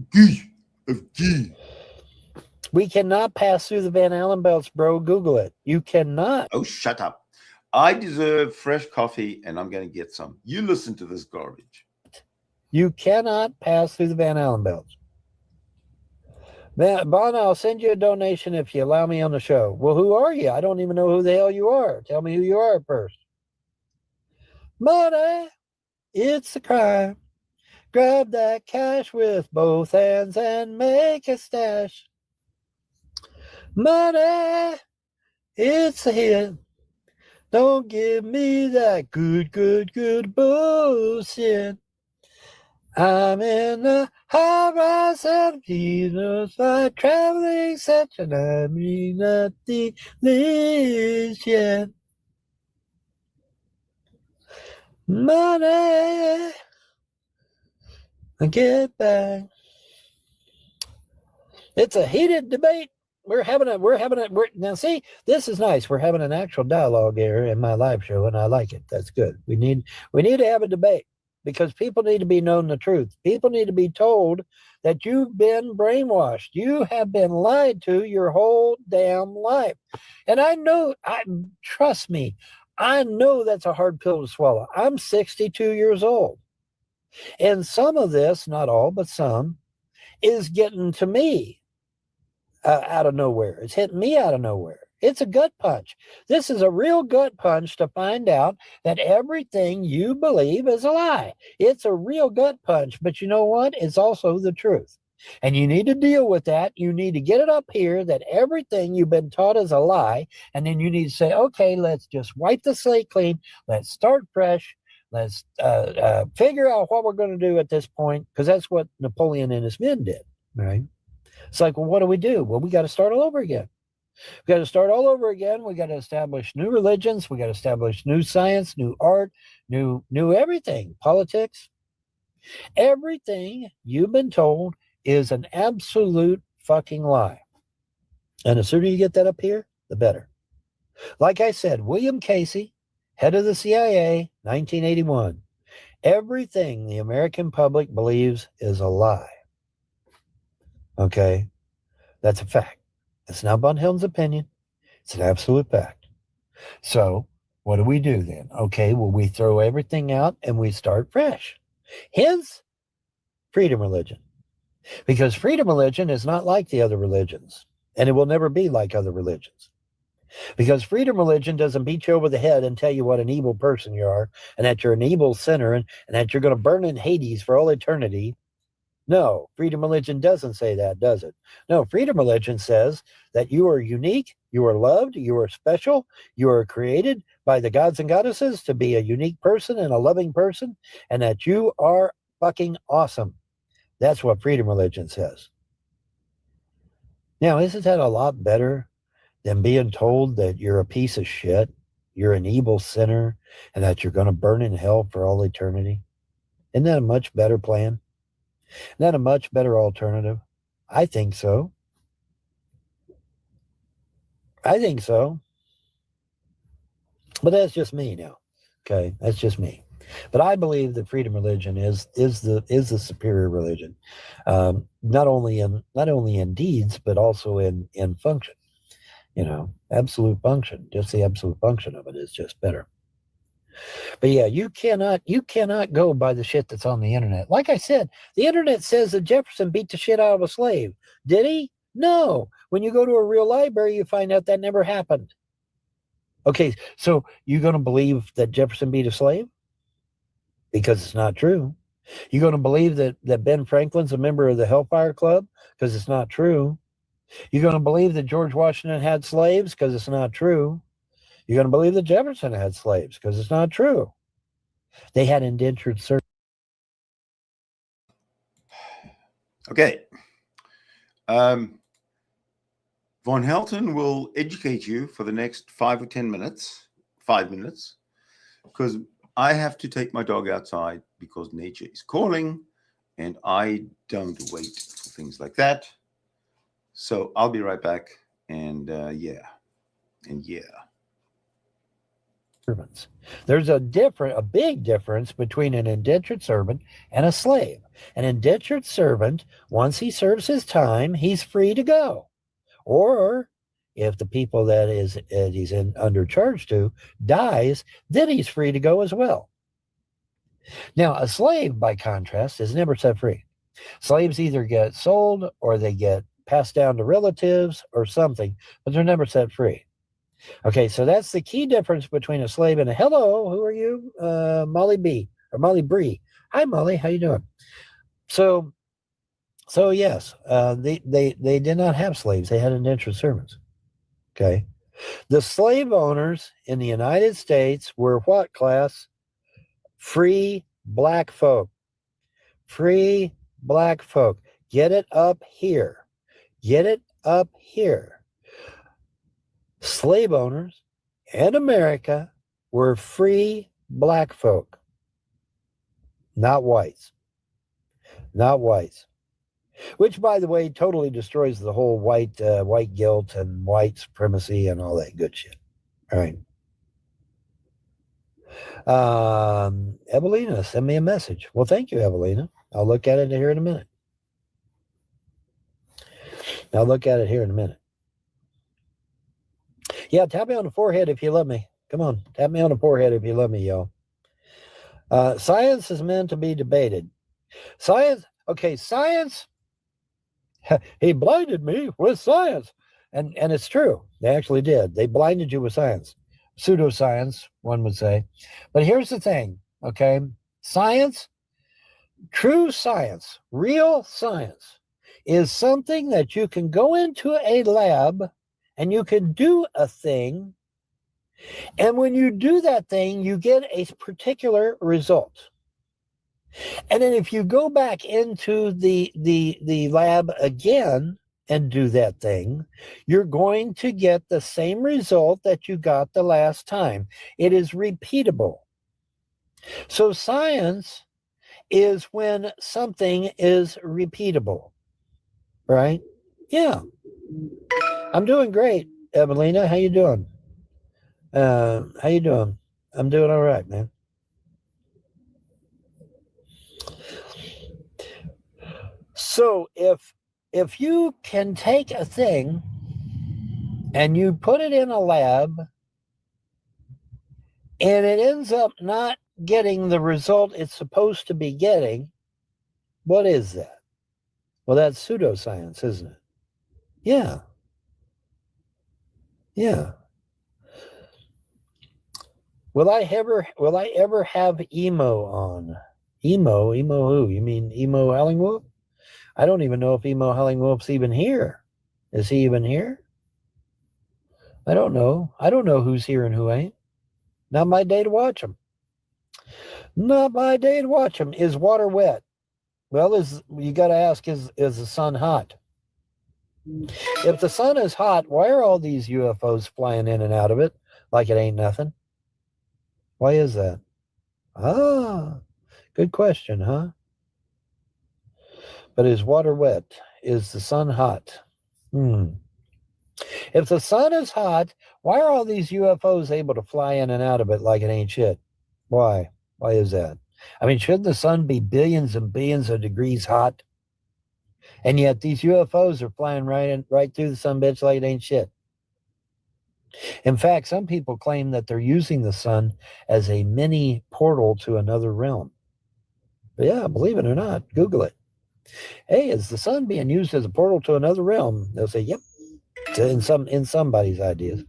We cannot pass through the Van Allen belts, bro. Google it. You cannot. Oh, shut up. I deserve fresh coffee, and I'm going to get some. You listen to this garbage. You cannot pass through the Van Allen belts. Bon, I'll send you a donation if you allow me on the show. Well, who are you? I don't even know who the hell you are. Tell me who you are first. Money, it's a crime. Grab that cash with both hands and make a stash. Money, it's a hit. Don't give me that good bullshit. I'm in the high rise and heroes by traveling such an I mean nothing this yet. Money, I get back. It's a heated debate. Now see, this is nice. We're having an actual dialogue here in my live show, and I like it. That's good. We need to have a debate because people need to be known the truth. People need to be told that you've been brainwashed. You have been lied to your whole damn life. And trust me, I know that's a hard pill to swallow. I'm 62 years old. And some of this, not all, but some, is getting to me out of nowhere. It's hitting me out of nowhere. It's a gut punch. This is a real gut punch to find out that everything you believe is a lie. It's a real gut punch, but you know what? It's also the truth. And you need to deal with that. You need to get it up here that everything you've been taught is a lie. And then you need to say, okay, let's just wipe the slate clean. Let's start fresh. Let's figure out what we're going to do at this point, because that's what Napoleon and his men did, right? It's like, well, what do? Well, we got to start all over again. We got to start all over again. We got to establish new religions. We got to establish new science, new art, new everything, politics. Everything you've been told is an absolute fucking lie. And the sooner you get that up here, the better. Like I said, William Casey, head of the CIA, 1981. Everything the American public believes is a lie. Okay? That's a fact. It's not Von Helton's opinion. It's an absolute fact. So, what do we do then? Okay, well, we throw everything out and we start fresh. Hence, freedom religion. Because freedom religion is not like the other religions. And it will never be like other religions. Because freedom religion doesn't beat you over the head and tell you what an evil person you are, and that you're an evil sinner, and that you're going to burn in Hades for all eternity. No, freedom religion doesn't say that, does it? No, freedom religion says that you are unique, you are loved, you are special, you are created by the gods and goddesses to be a unique person and a loving person, and that you are fucking awesome. That's what freedom religion says. Now, isn't that a lot better than being told that you're a piece of shit, you're an evil sinner, and that you're going to burn in hell for all eternity? Isn't that a much better plan? Isn't that a much better alternative? I think so. I think so. But that's just me now. Okay, that's just me. But I believe that freedom religion is the superior religion, not only in deeds but also in function. Absolute function. Just the absolute function of it is just better. But yeah, you cannot go by the shit that's on the internet. Like I said, the internet says that Jefferson beat the shit out of a slave. Did he? No. When you go to a real library, you find out that never happened. Okay, so you're going to believe that Jefferson beat a slave? Because it's not true. You're going to believe that Ben Franklin's a member of the Hellfire Club? Because it's not true. You're going to believe that George Washington had slaves? Because it's not true. You're going to believe that Jefferson had slaves? Because it's not true. They had indentured servants. Okay. Von Helton will educate you for the next 5 or 10 minutes, 5 minutes, because I have to take my dog outside because nature is calling, and I don't wait for things like that. So I'll be right back, and yeah. Servants. There's a big difference between an indentured servant and a slave. An indentured servant, once he serves his time, he's free to go. Or if the people that he's under charge to dies, then he's free to go as well. Now, a slave, by contrast, is never set free. Slaves either get sold or they get passed down to relatives or something, but they're never set free. Okay, so that's the key difference between a slave and a hello. Who are you? Molly B or Molly Bree. Hi, Molly. How you doing? So yes, they did not have slaves. They had indentured servants. Okay, the slave owners in the United States were what class? Free black folk. Free black folk. Get it up here. Get it up here. Slave owners in America were free black folk, not whites. Not whites. Which, by the way, totally destroys the whole white guilt and white supremacy and all that good shit. All right. Evelina, send me a message. Well, thank you, Evelina. I'll look at it here in a minute. Yeah, tap me on the forehead if you love me. Come on, tap me on the forehead if you love me, y'all. Science is meant to be debated. Science, he blinded me with science. And it's true. They actually did. They blinded you with science. Pseudoscience, one would say. But here's the thing, okay? Science, true science, real science, is something that you can go into a lab and you can do a thing, and when you do that thing, you get a particular result. And then if you go back into the lab again and do that thing, you're going to get the same result that you got the last time. It is repeatable. So science is when something is repeatable, right? Yeah. I'm doing great, Evelina. How you doing? I'm doing all right, man. So if you can take a thing and you put it in a lab and it ends up not getting the result it's supposed to be getting, what is that? Well, that's pseudoscience, isn't it? Yeah. Yeah. Will I ever have emo on? Emo who? You mean Emo Hellingwolf? I don't even know if Emo Hellingwolf's even here. Is he even here? I don't know. I don't know who's here and who ain't. Not my day to watch him. Not my day to watch him. Is water wet? Well, you got to ask, is the sun hot? If the sun is hot, why are all these UFOs flying in and out of it like it ain't nothing? Why is that? Good question, huh? But is water wet? Is the sun hot? If the sun is hot, why are all these UFOs able to fly in and out of it like it ain't shit? Why? Why is that? I mean, shouldn't the sun be billions and billions of degrees hot? And yet these UFOs are flying right through the sun bitch like it ain't shit. In fact, some people claim that they're using the sun as a mini portal to another realm. But yeah, believe it or not, Google it. Hey, is the sun being used as a portal to another realm? They'll say, yep. It's in somebody's ideas.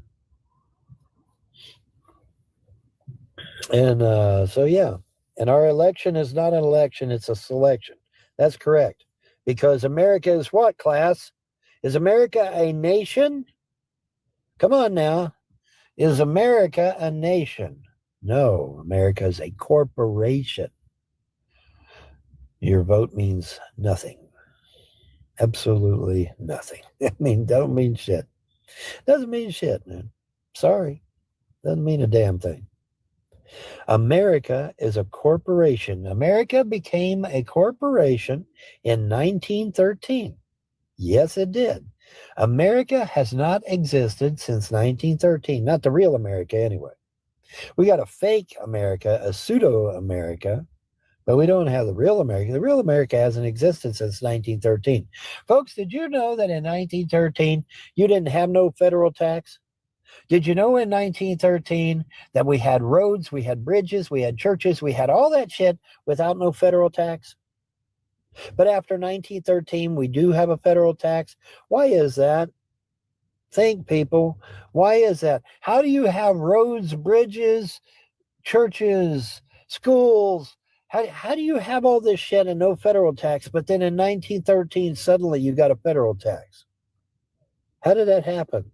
And so yeah. And our election is not an election, it's a selection. That's correct. Because America is what, class? Is America a nation? Come on now. Is America a nation? No, America is a corporation. Your vote means nothing. Absolutely nothing. I mean, don't mean shit. Doesn't mean shit, man. Sorry. Doesn't mean a damn thing. America is a corporation. America became a corporation in 1913. Yes, it did. America has not existed since 1913. Not the real America, anyway. We got a fake America, a pseudo-America, but we don't have the real America. The real America hasn't existed since 1913. Folks, did you know that in 1913, you didn't have no federal tax? Did you know in 1913 that we had roads, we had bridges, we had churches, we had all that shit without no federal tax? But after 1913, we do have a federal tax. Why is that? Think, people. Why is that? How do you have roads, bridges, churches, schools? How do you have all this shit and no federal tax, but then in 1913, suddenly you got a federal tax? How did that happen?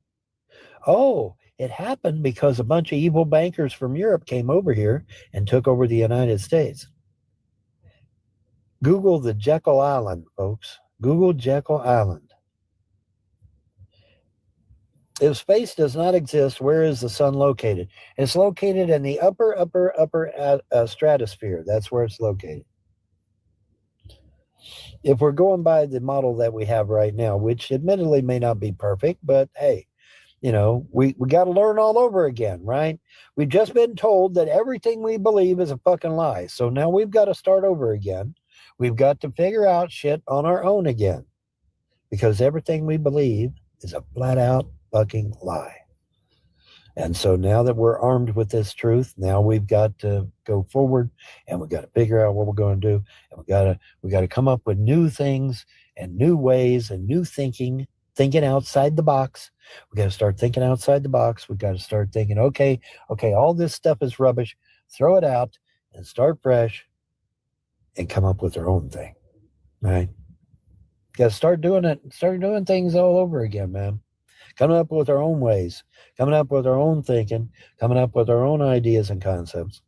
Oh, it happened because a bunch of evil bankers from Europe came over here and took over the United States. Google the Jekyll Island, folks. Google Jekyll Island. If space does not exist, where is the sun located? It's located in the upper stratosphere. That's where it's located. If we're going by the model that we have right now, which admittedly may not be perfect, but hey, you know, we got to learn all over again, right? We've just been told that everything we believe is a fucking lie. So now we've got to start over again. We've got to figure out shit on our own again, because everything we believe is a flat out fucking lie. And so now that we're armed with this truth, now we've got to go forward and we've got to figure out what we're going to do. And we got to come up with new things and new ways and new thinking outside the box. We got to start thinking outside the box. We got to start thinking, okay, all this stuff is rubbish. Throw it out and start fresh and come up with our own thing, right? Got to start doing it. Start doing things all over again, man. Coming up with our own ways, coming up with our own thinking, coming up with our own ideas and concepts.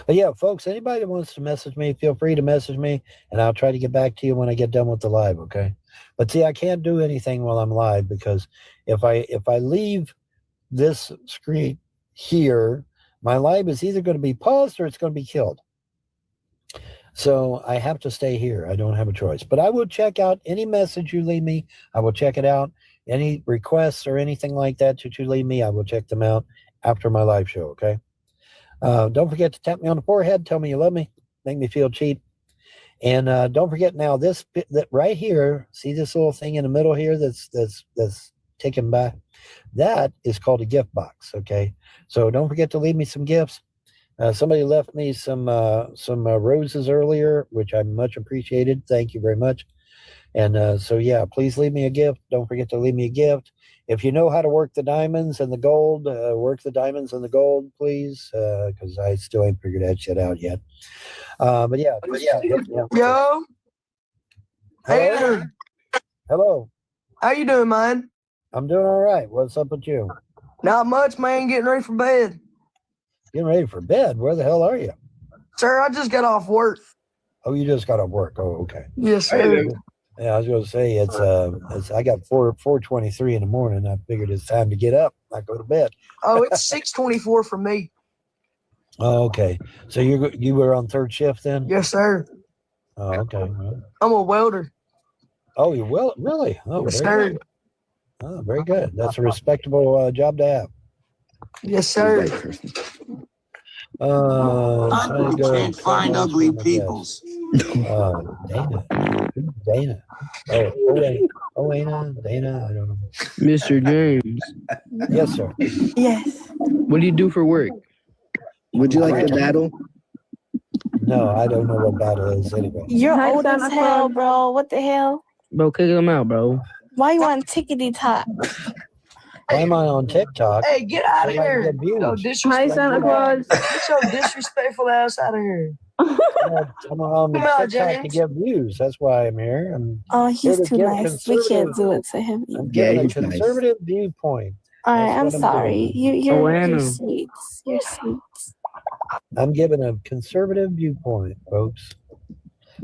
But yeah, folks, anybody that wants to message me, feel free to message me, and I'll try to get back to you when I get done with the live, okay? But see, I can't do anything while I'm live, because if I leave this screen here, my live is either going to be paused or it's going to be killed. So I have to stay here. I don't have a choice. But I will check out any message you leave me. I will check it out. Any requests or anything like that you leave me, I will check them out after my live show, okay? Don't forget to tap me on the forehead. Tell me you love me. Make me feel cheap. And don't forget now, that right here, see this little thing in the middle here that's ticking by? That is called a gift box, okay? So don't forget to leave me some gifts. Somebody left me some roses earlier, which I much appreciated. Thank you very much. And so, yeah, please leave me a gift. Don't forget to leave me a gift. If you know how to work the diamonds and the gold, work the diamonds and the gold, please, because I still ain't figured that shit out yet. But yeah. Yo. Hey. Hello. How you doing, man? I'm doing all right. What's up with you? Not much, man. Getting ready for bed. Getting ready for bed? Where the hell are you? Sir, I just got off work. Oh, you just got off work. Oh, okay. Yes, sir. Yeah, I was going to say it's I got 4:23 in the morning. I figured it's time to get up. I go to bed. Oh, it's 6:24 for me. Oh, okay. So you were on third shift then? Yes, sir. Oh, okay. Well, I'm a welder. oh, you will really? Oh, Yes, very sir. good. Oh, very good. That's a respectable job to have. Yes, sir. I can't find ugly peoples. Dana. Dana. Oh, wait. Dana, I don't know. Mr. James, Yes, sir. Yes. what do you do for work? Would you like the battle? No, I don't know what battle is anyway. You're Hi, old as Santa hell, Claus. bro. What the hell? Bro, kick him out, bro. Why you on tickety top? Why am I on TikTok? Hey, get out of So I here. get views. Yo, Hi, disrespectful Santa ass. Claus. Get your disrespectful ass out of here. I'm on the Come on, TikTok to James. get views. That's why I'm here. I'm Oh, here he's to too give nice. We can't conservative. do it to him. I'm Yeah, giving a he's nice. conservative viewpoint. All right, That's I'm what I'm sorry. doing. You're Anna. sweet. You're sweet. I'm giving a conservative viewpoint, folks.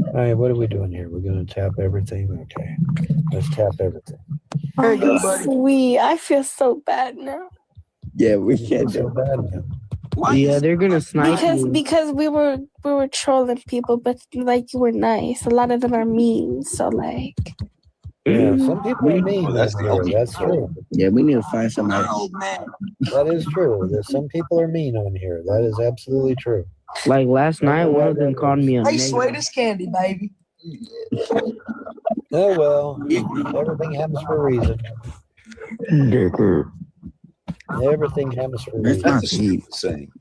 All right, what are we doing here? We're going to tap everything. Okay, let's tap everything. There you go, Oh, buddy. sweet. I feel so bad now. Yeah, we You feel can't so do bad now. Yeah, they're gonna snipe Because you. because we were trolling people, but like you were nice. A lot of them are mean. So like, Yeah, some people are mean Well, that's on the here. ultimate That's troll. true. Yeah, we need to find somebody. That is true. There's some people are mean on here. That is absolutely true. Like last night, one of them called me a Hey, sweet nigger. as candy, baby. Oh well, everything happens for a reason. Everything happens for a That's reason. not That's a deep. stupid saying.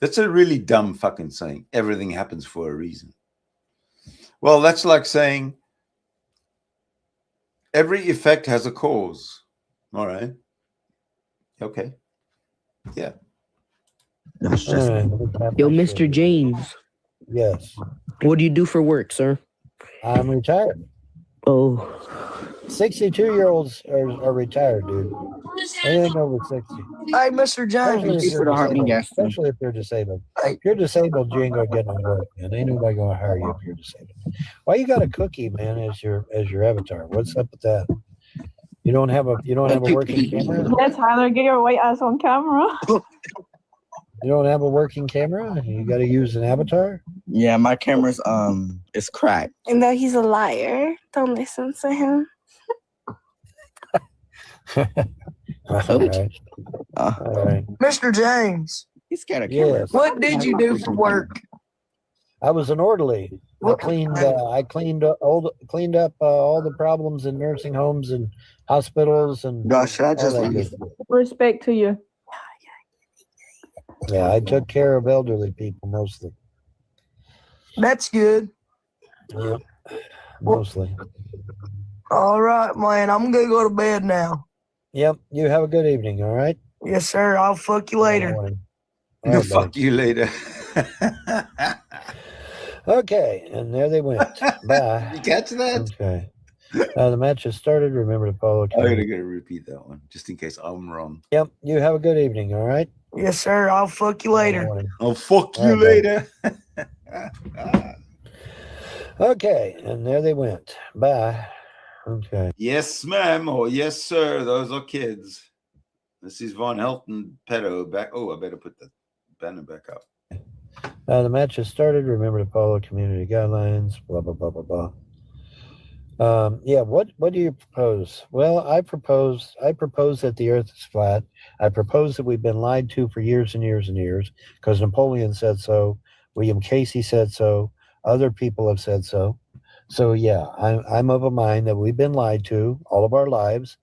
That's a really dumb fucking saying. Everything happens for a reason. Well, that's like saying every effect has a cause. All right. Okay. Yeah. That's just All right, let me tap Yo, my Mr. shit. James, Yes, what do you do for work, sir? I'm retired. Oh, 62-year-olds are retired, dude. Anything over 60. Hey, Mr. Especially James. Thank you if for the you're heart, disabled. Gaston. Especially if you're disabled. Hey. If you're disabled, you ain't gonna get no work, man. Ain't nobody gonna hire you if you're disabled. Why you got a cookie, man, as your avatar? What's up with that? You don't have a working camera? Yeah, Tyler, get your white ass on camera. You don't have a working camera? You gotta use an avatar? Yeah, my camera's it's cracked. and though he's a liar, don't listen to him. All right. All right. Mr. James, He's got a camera. Yes. what did you do for work? I was an orderly. I What- cleaned up all the problems in nursing homes and hospitals and Gosh, should I all just that leave? good. Respect to you. Yeah, I took care of elderly people mostly. That's good. Yeah, mostly. All right, man. I'm gonna go to bed now. Yep. You have a good evening. All right. Yes, sir. I'll fuck you later. All right, Fuck buddy. you later. Okay, and there they went. Bye. You catch that? Okay. The match has started. Remember to follow. I'm gonna repeat that one just in case I'm wrong. Yep. You have a good evening. All right. Yes, sir. I'll fuck you later. I'll fuck All you right, later. Okay, and there they went. Bye. Okay. Yes, ma'am, or yes, sir. Those are kids. This is Von Helton pedo back. Oh, I better put the banner back up. The match has started. Remember to follow community guidelines. Blah blah blah blah blah. Yeah. What do you propose? Well, I propose that the Earth is flat. I propose that we've been lied to for years and years and years because Napoleon said so. William Casey said so. Other people have said so. So yeah, I'm of a mind that we've been lied to all of our lives,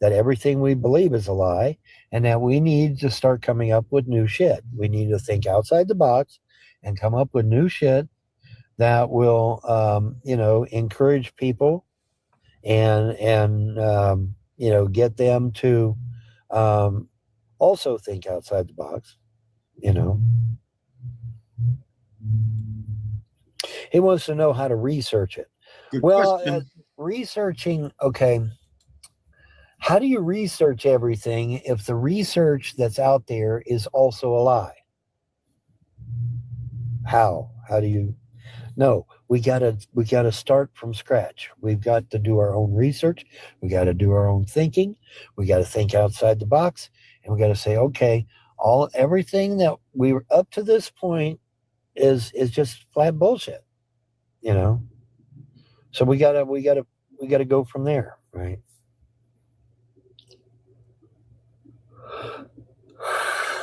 that everything we believe is a lie, and that we need to start coming up with new shit. We need to think outside the box and come up with new shit that will, encourage people and get them to also think outside the box. He wants to know how to research it. Good Well, question. researching, okay. How do you research everything if the research that's out there is also a lie? How do you? No, we gotta start from scratch. We've got to do our own research. We got to do our own thinking. We got to think outside the box, and we got to say, okay, everything that we were up to this point is just flat bullshit, So we gotta go from there, right?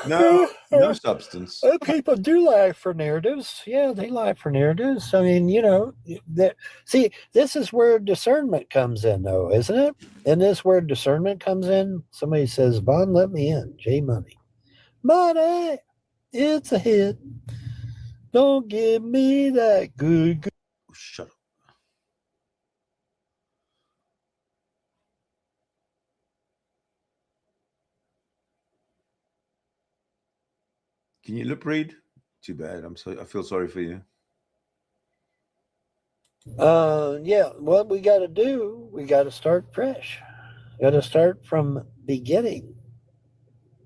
No substance. People do lie for narratives. Yeah, they lie for narratives. I mean, see, this is where discernment comes in, though, isn't it? And this where discernment comes in. Somebody says, "Bond, let me in." J Money, money, it's a hit. Don't give me that good. Oh, shut up. Can you lip read? Too bad. I feel sorry for you. Yeah. What we got to do, we got to start fresh. Got to start from beginning.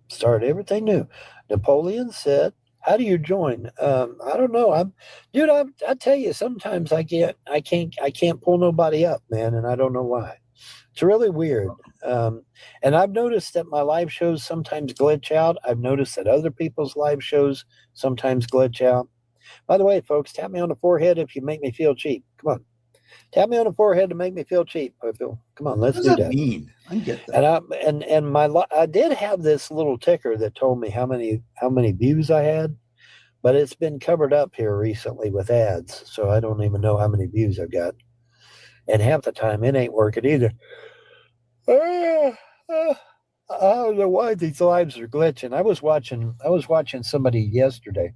Start everything new. Napoleon said, "How do you join?" I don't know. I tell you, sometimes I can't pull nobody up, man, and I don't know why. It's really weird. And I've noticed that my live shows sometimes glitch out. I've noticed that other people's live shows sometimes glitch out. By the way, folks, tap me on the forehead if you make me feel cheap. Come on. Tap me on the forehead to make me feel cheap. Come on, let's What do does that. that mean? I get that. And I did have this little ticker that told me how many views I had, but it's been covered up here recently with ads, so I don't even know how many views I've got. And half the time it ain't working either. I don't know why these lives are glitching. I was watching somebody yesterday,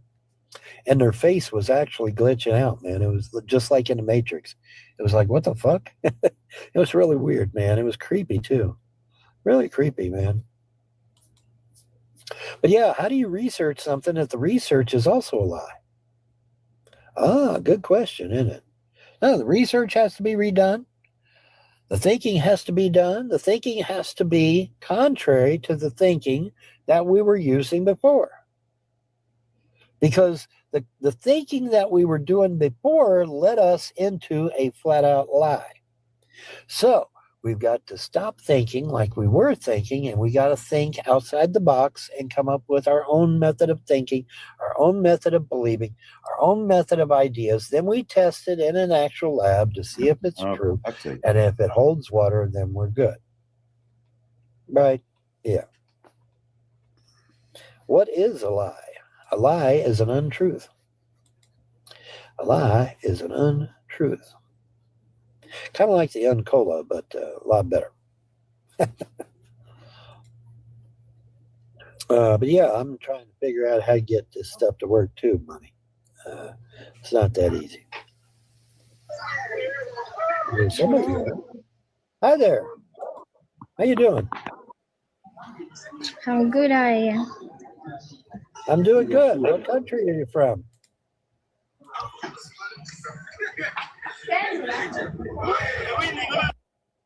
and their face was actually glitching out, man. It was just like in the Matrix. It was like, what the fuck? It was really weird, man. It was creepy too. Really creepy, man. But yeah, how do you research something if the research is also a lie? Good question, isn't it? No, the research has to be redone. The thinking has to be done. The thinking has to be contrary to the thinking that we were using before. Because the thinking that we were doing before led us into a flat out lie. So we've got to stop thinking like we were thinking, and we got to think outside the box and come up with our own method of thinking, our own method of believing, our own method of ideas. Then we test it in an actual lab to see if it's true. Okay. And if it holds water, then we're good. Right? Yeah. What is a lie? A lie is an untruth. A lie is an untruth. Kind of like the uncola, but a lot better. But yeah, I'm trying to figure out how to get this stuff to work too, Money. It's not that easy. Hi there. How you doing? How good I am. I'm doing good. What country are you from?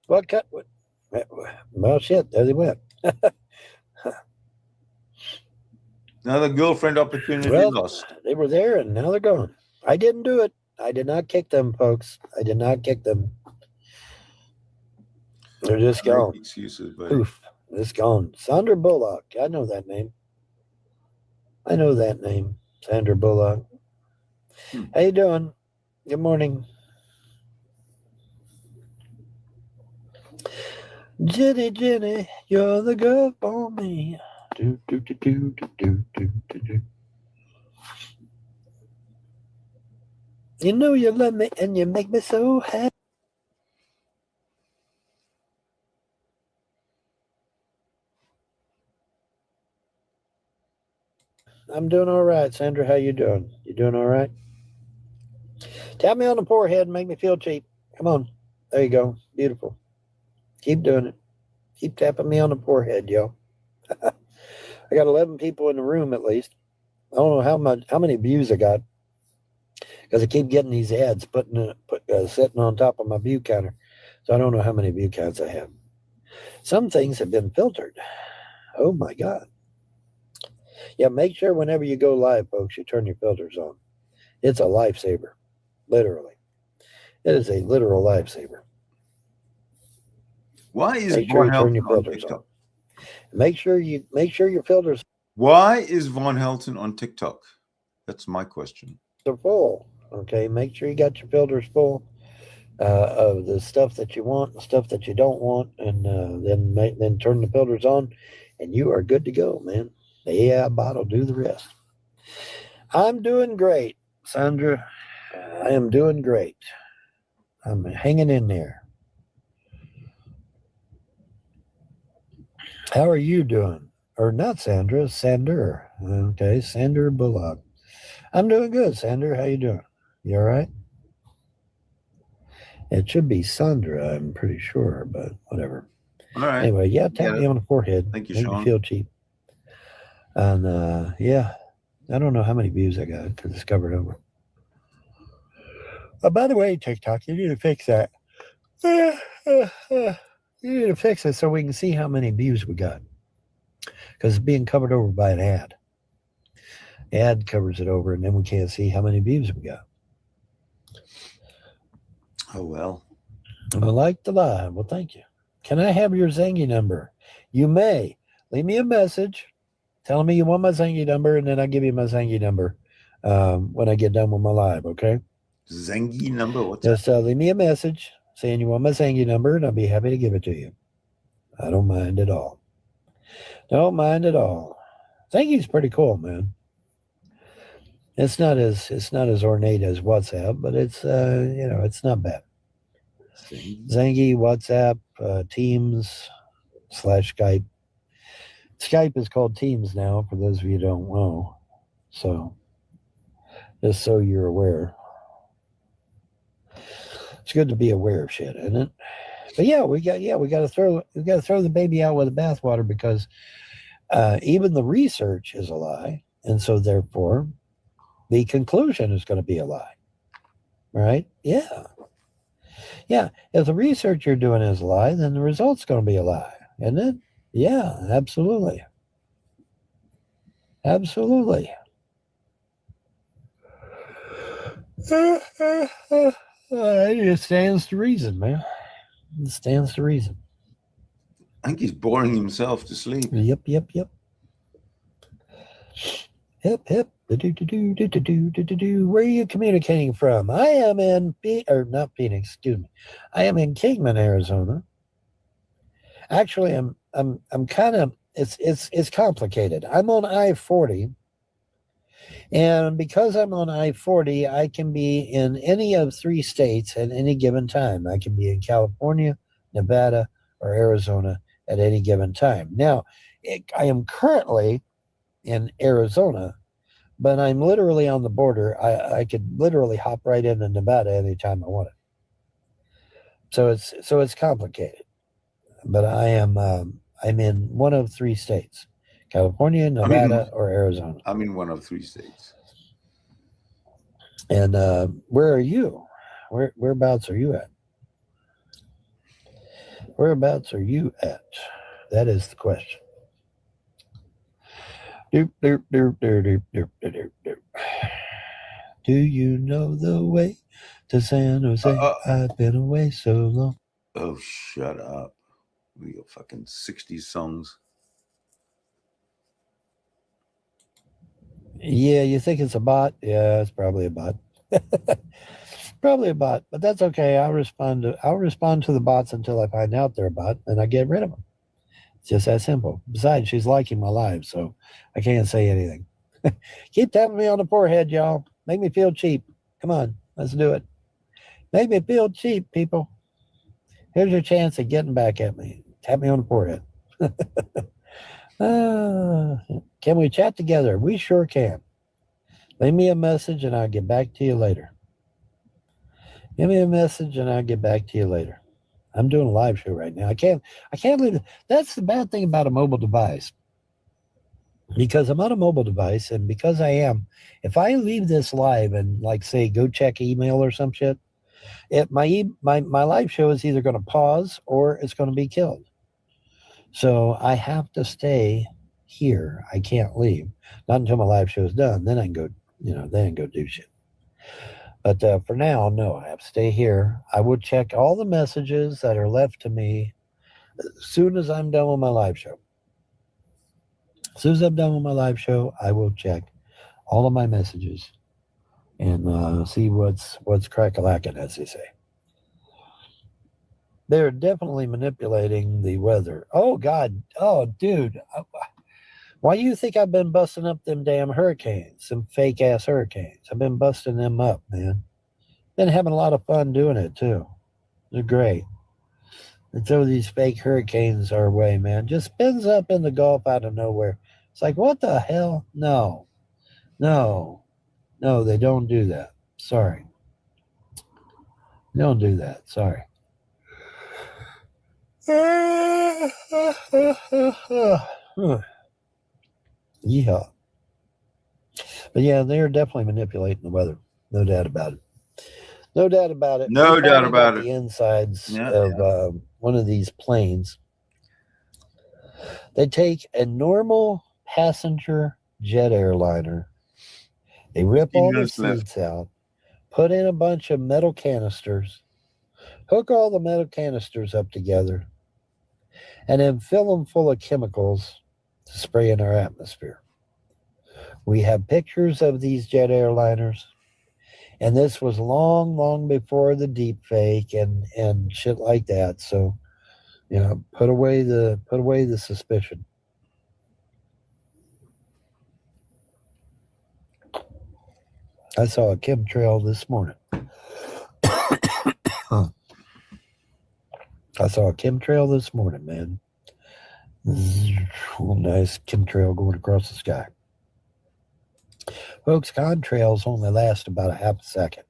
What? Well, shit. There they went. Another girlfriend opportunity lost. They were there and now they're gone. I didn't do it. I did not kick them, folks. I did not kick them. They're just gone. Excuses, buddy. Poof. It's gone. Sandra Bullock. I know that name. Sandra Bullock. How you doing? Good morning. Jenny, you're the girl for me. Do, do, do, do, do, do, do, do, do. You know you love me and you make me so happy. I'm doing all right, Sandra. How you doing? You doing all right? Tap me on the forehead and make me feel cheap. Come on. There you go. Beautiful. Keep doing it. Keep tapping me on the forehead, yo. I got 11 people in the room at least. I don't know how many views I got because I keep getting these ads sitting on top of my view counter. So I don't know how many view counts I have. Some things have been filtered. Oh my God. Yeah, make sure whenever you go live, folks, you turn your filters on. It's a lifesaver, literally. It is a literal lifesaver. Why is Make sure Von you turn your Helton on filters on. TikTok? Make sure your filters Why is Von Helton on TikTok? That's my question. are full. Okay, make sure you got your filters full of the stuff that you want, and stuff that you don't want, and then turn the filters on, and you are good to go, man. The AI bot will do the rest. I'm doing great, Sandra. I am doing great. I'm hanging in there. How are you doing? Or not Sandra, Sander. Okay, Sander Bullock. I'm doing good, Sander. How you doing? You all right? It should be Sandra, I'm pretty sure, but whatever. All right. Anyway, yeah, tap me on the forehead. Thank you, Make me Sean. feel cheap. And yeah, I don't know how many views I got because it's covered over. By the way, TikTok, you need to fix that. You need to fix it so we can see how many views we got. Because it's being covered over by an ad. The ad covers it over, and then we can't see how many views we got. Oh, well. I like the live. Well, thank you. Can I have your Zangy number? You may. Leave me a message telling me you want my Zangy number, and then I'll give you my Zangy number when I get done with my live, okay? Zangy number? What's Just leave me a message saying you want my Zangy number, and I'll be happy to give it to you. I don't mind at all. Don't mind at all. Zangy's pretty cool, man. It's not as ornate as WhatsApp, but it's it's not bad. Zangy, WhatsApp, Teams / Skype. Skype is called Teams now, for those of you who don't know. So, just so you're aware. It's good to be aware of shit, isn't it? But yeah, we got to throw the baby out with the bathwater because even the research is a lie, and so therefore the conclusion is going to be a lie. Right? Yeah. Yeah. If the research you're doing is a lie, then the result's going to be a lie, isn't it? Yeah, absolutely. Absolutely. It stands to reason, man. It stands to reason. I think he's boring himself to sleep. Yep. Hip. Where are you communicating from? I am in not Phoenix, excuse me. I am in Kingman, Arizona. Actually, I'm kind of it's complicated. I'm on I-40. And because I'm on I-40, I can be in any of 3 states at any given time. I can be in California, Nevada, or Arizona at any given time. Now, I am currently in Arizona, but I'm literally on the border. I could literally hop right into Nevada anytime I wanted. So it's complicated. But I am I'm in one of 3 states: California, Nevada, or Arizona. I'm in one of 3 states. And where are you? Whereabouts are you at? Whereabouts are you at? That is the question. Do you know the way to San Jose? I've been away so long. Oh, shut up. We got fucking 60 songs. Yeah, you think it's a bot? Yeah, it's probably a bot. Probably a bot, but that's okay. I'll respond to the bots until I find out they're a bot, and I get rid of them. It's just that simple. Besides, she's liking my live, so I can't say anything. Keep tapping me on the forehead, y'all. Make me feel cheap. Come on, let's do it. Make me feel cheap, people. Here's your chance of getting back at me. Tap me on the forehead. Can we chat together? We sure can. Leave me a message and I'll get back to you later. Give me a message and I'll get back to you later. I'm doing a live show right now. I can't leave it. That's the bad thing about a mobile device. Because I'm on a mobile device, and because I am, if I leave this live and like say go check email or some shit, my live show is either going to pause or it's going to be killed. So I have to stay here. I can't leave. Not until my live show is done. Then I can go, go do shit. But for now, no, I have to stay here. I will check all the messages that are left to me as soon as I'm done with my live show. As soon as I'm done with my live show, I will check all of my messages and see what's crack-a-lackin', as they say. They're definitely manipulating the weather. Oh, God. Oh, dude. Why do you think I've been busting up them damn hurricanes, some fake ass hurricanes? I've been busting them up, man. Been having a lot of fun doing it too. They're great. And throw these fake hurricanes our way, man. Just spins up in the Gulf out of nowhere. It's like, what the hell? No, they don't do that. Sorry. Don't do that. Sorry. Yeah. But yeah, they're definitely manipulating the weather. No doubt about it. No doubt about it. No We doubt finally about got it. the insides Yeah. of one of these planes. They take a normal passenger jet airliner. They rip 15 all the minutes left. seats out, put in a bunch of metal canisters, hook all the metal canisters up together, and then fill them full of chemicals to spray in our atmosphere. We have pictures of these jet airliners, and this was long, long before the deep fake and shit like that. So, you know, put away the suspicion. I saw a chemtrail this morning. I saw a chemtrail this morning, man. Nice chemtrail going across the sky. Folks, contrails only last about a half a second.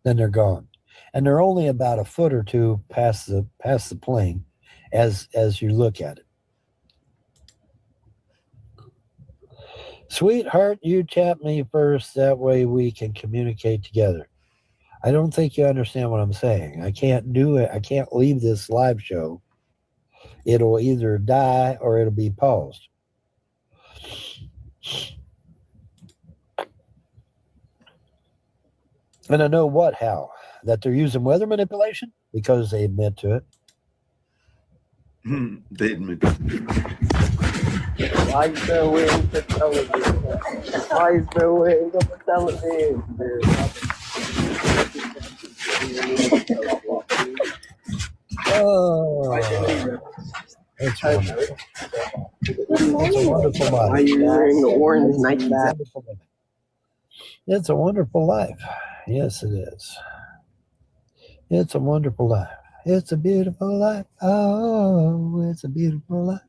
Then they're gone. And they're only about a foot or two past the plane as you look at it. Sweetheart, you chat me first. That way we can communicate together. I don't think you understand what I'm saying. I can't do it. I can't leave this live show. It'll either die or it'll be paused. And I know how. That they're using weather manipulation because they admit to it. They admit. Why is there waiting for television? Why is there waiting for television? Oh, it's wonderful. It's a wonderful life. Why are you wearing the orange Nike bag? It's a wonderful life. Yes, it is. It's a wonderful life. It's a beautiful life. Oh, it's a beautiful life.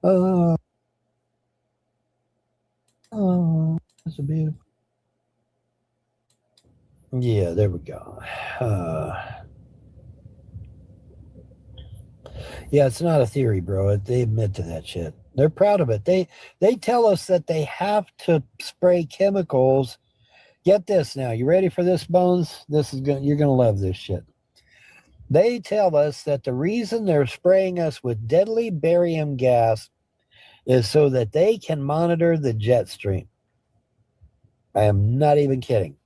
Oh, it's a beautiful. Yeah, there we go. Yeah, it's not a theory, bro. They admit to that shit. They're proud of it. They tell us that they have to spray chemicals. Get this now. You ready for this, Bones? You're gonna love this shit. They tell us that the reason they're spraying us with deadly barium gas is so that they can monitor the jet stream. I am not even kidding.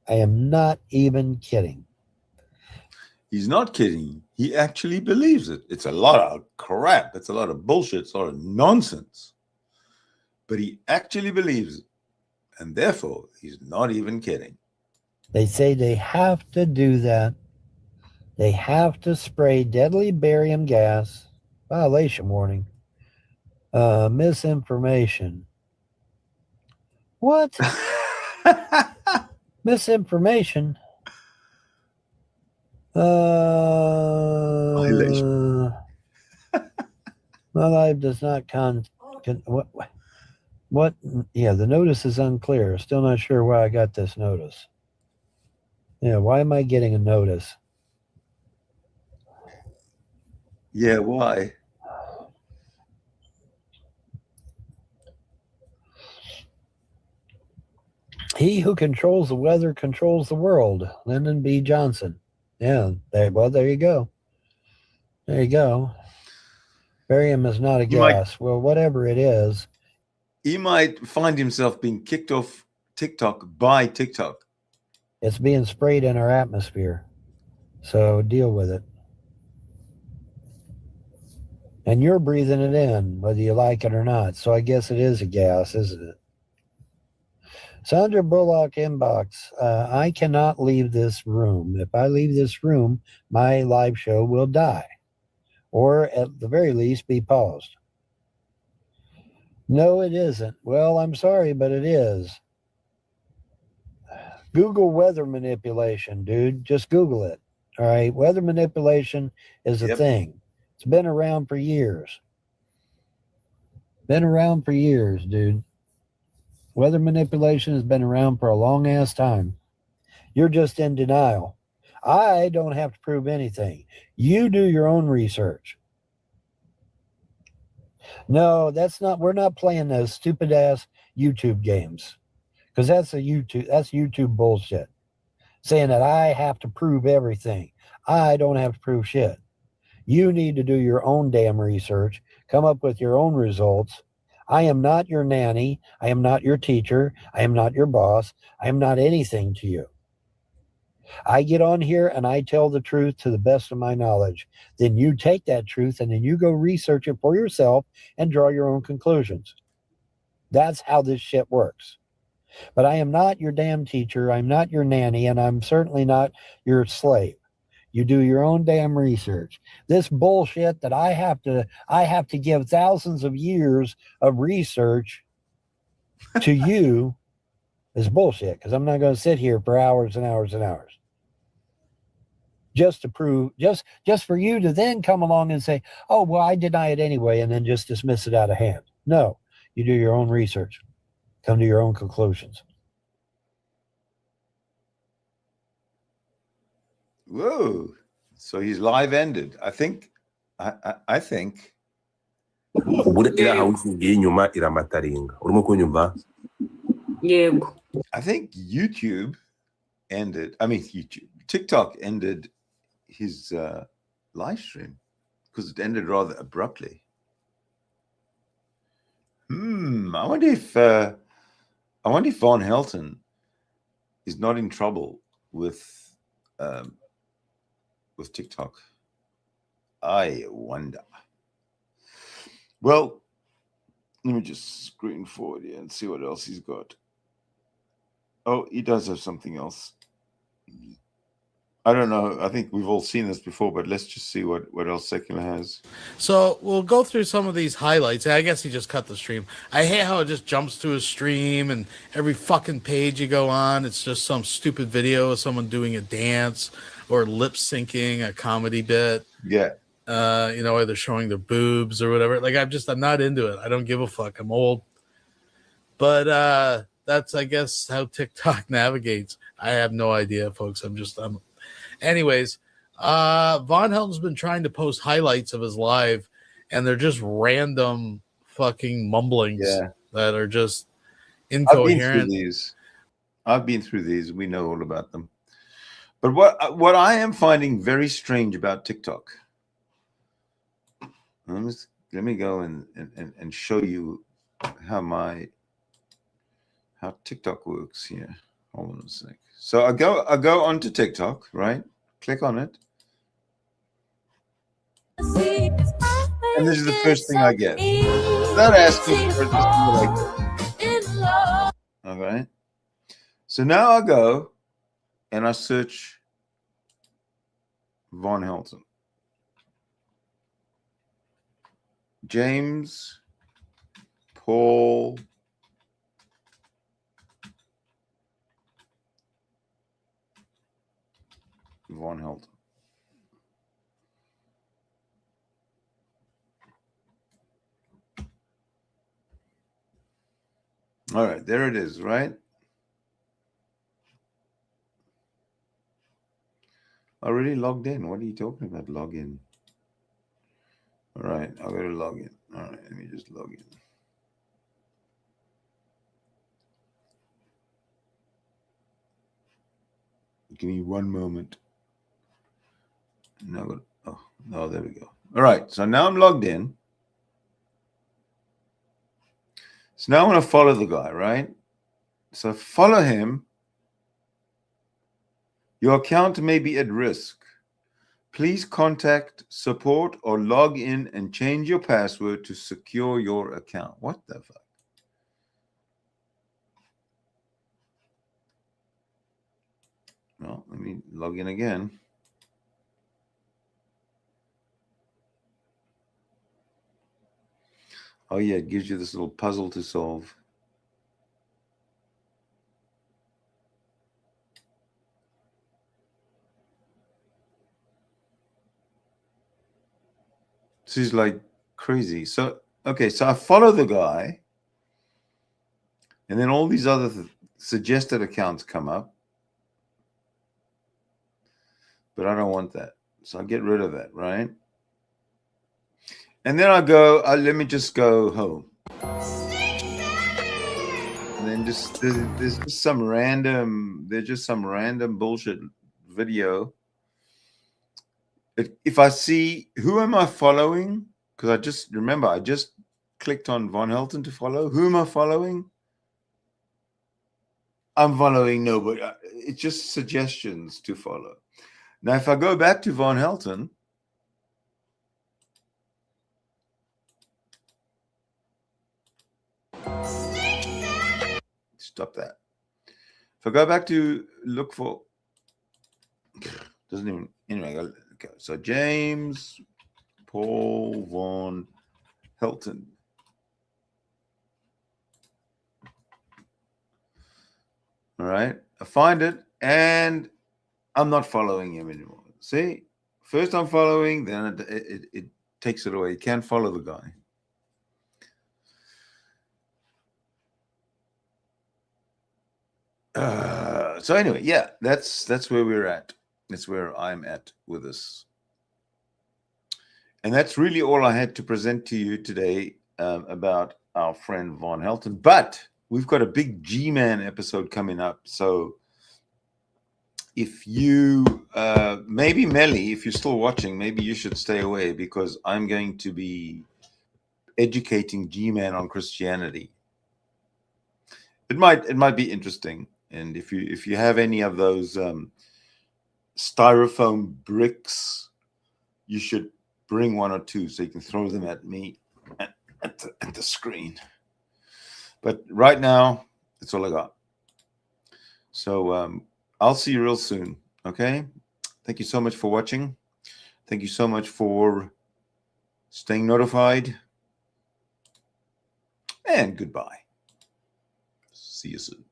He's not kidding. He actually believes it. It's a lot of crap. It's a lot of bullshit. It's a lot of nonsense. But he actually believes it. And therefore, he's not even kidding. They say they have to do that. They have to spray deadly barium gas. Violation warning. Misinformation. What? Misinformation? Violation. My life does not what? Yeah, the notice is unclear. Still not sure why I got this notice. Yeah, why am I getting a notice? Yeah, why? He who controls the weather controls the world. Lyndon B. Johnson. Yeah, there you go. There you go. Barium is not a gas. Well, whatever it is. He might find himself being kicked off TikTok by TikTok. It's being sprayed in our atmosphere. So deal with it. And you're breathing it in, whether you like it or not. So I guess it is a gas, isn't it? Sandra Bullock inbox. I cannot leave this room. If I leave this room, my live show will die. Or at the very least, be paused. No, it isn't. Well, I'm sorry, but it is. Google weather manipulation, dude. Just Google it. All right. Weather manipulation is a Yep. thing. It's been around for years. Been around for years, dude. Weather manipulation has been around for a long ass time. You're just in denial. I don't have to prove anything. You do your own research. No, that's not, we're not playing those stupid ass YouTube games. Because that's YouTube bullshit. Saying that I have to prove everything. I don't have to prove shit. You need to do your own damn research, come up with your own results. I am not your nanny. I am not your teacher. I am not your boss. I am not anything to you. I get on here and I tell the truth to the best of my knowledge. Then you take that truth and then you go research it for yourself and draw your own conclusions. That's how this shit works. But I am not your damn teacher. I'm not your nanny, and I'm certainly not your slave. You do your own damn research. This bullshit that I have to give thousands of years of research to you is bullshit, because I'm not going to sit here for hours and hours and hours just to prove, just for you to then come along and say, oh, well, I deny it anyway, and then just dismiss it out of hand. No, you do your own research, come to your own conclusions. Whoa. So he's live ended. I think ubure iriya house ngiye inyuma iramataringa urimo kunyumva Yego. I think YouTube ended. I mean, TikTok ended his live stream because it ended rather abruptly. I wonder if Von Helton is not in trouble with TikTok. I wonder. Well, let me just screen forward here and see what else he's got. Oh, he does have something else. I don't know. I think we've all seen this before, but let's just see what else Secular has. So we'll go through some of these highlights. I guess he just cut the stream. I hate how it just jumps to his stream, and every fucking page you go on, it's just some stupid video of someone doing a dance or lip syncing a comedy bit. Yeah. Or they're showing their boobs or whatever. Like, I'm not into it. I don't give a fuck. I'm old. But that's, I guess, how TikTok navigates. I have no idea, folks. Anyways, Von Helton's been trying to post highlights of his live, and they're just random fucking mumblings that are just incoherent. I've been through these. We know all about them. But what I am finding very strange about TikTok, let me go and show you how TikTok works here. Hold on a sec. So I go onto TikTok, right? Click on it. And this is the first thing I get. That asks me for just like okay. So now I go and I search Von Helton. James Paul Von Helton. All right, there it is, right? Already logged in. What are you talking about? Log in. All right, I'll go to log in. All right, let me just log in. Give me one moment. No, there we go. All right, so now I'm logged in. So now I want to follow the guy, right? So follow him. Your account may be at risk. Please contact support or log in and change your password to secure your account. What the fuck? Well, let me log in again. Oh yeah, it gives you this little puzzle to solve. This is like crazy. So okay, so I follow the guy, and then all these other suggested accounts come up, but I don't want that, so I get rid of that, right? And then I go, let me just go home. And then there's just some random bullshit video. If I see, who am I following? Because I just clicked on Von Helton to follow. Who am I following? I'm following nobody. It's just suggestions to follow. Now, if I go back to Von Helton, stop that. If I go back to look for, doesn't even, anyway, okay. So James Paul Von Helton. All right. I find it and I'm not following him anymore. See, first I'm following, then it takes it away. You can't follow the guy. So anyway, yeah, that's where we're at. That's where I'm at with this. And that's really all I had to present to you today about our friend Von Helton. But we've got a big G-Man episode coming up. So if you, maybe Melly, if you're still watching, maybe you should stay away because I'm going to be educating G-Man on Christianity. It might be interesting. And if you have any of those styrofoam bricks, you should bring one or two so you can throw them at me at the screen. But right now, that's all I got. So I'll see you real soon. Okay. Thank you so much for watching. Thank you so much for staying notified. And goodbye. See you soon.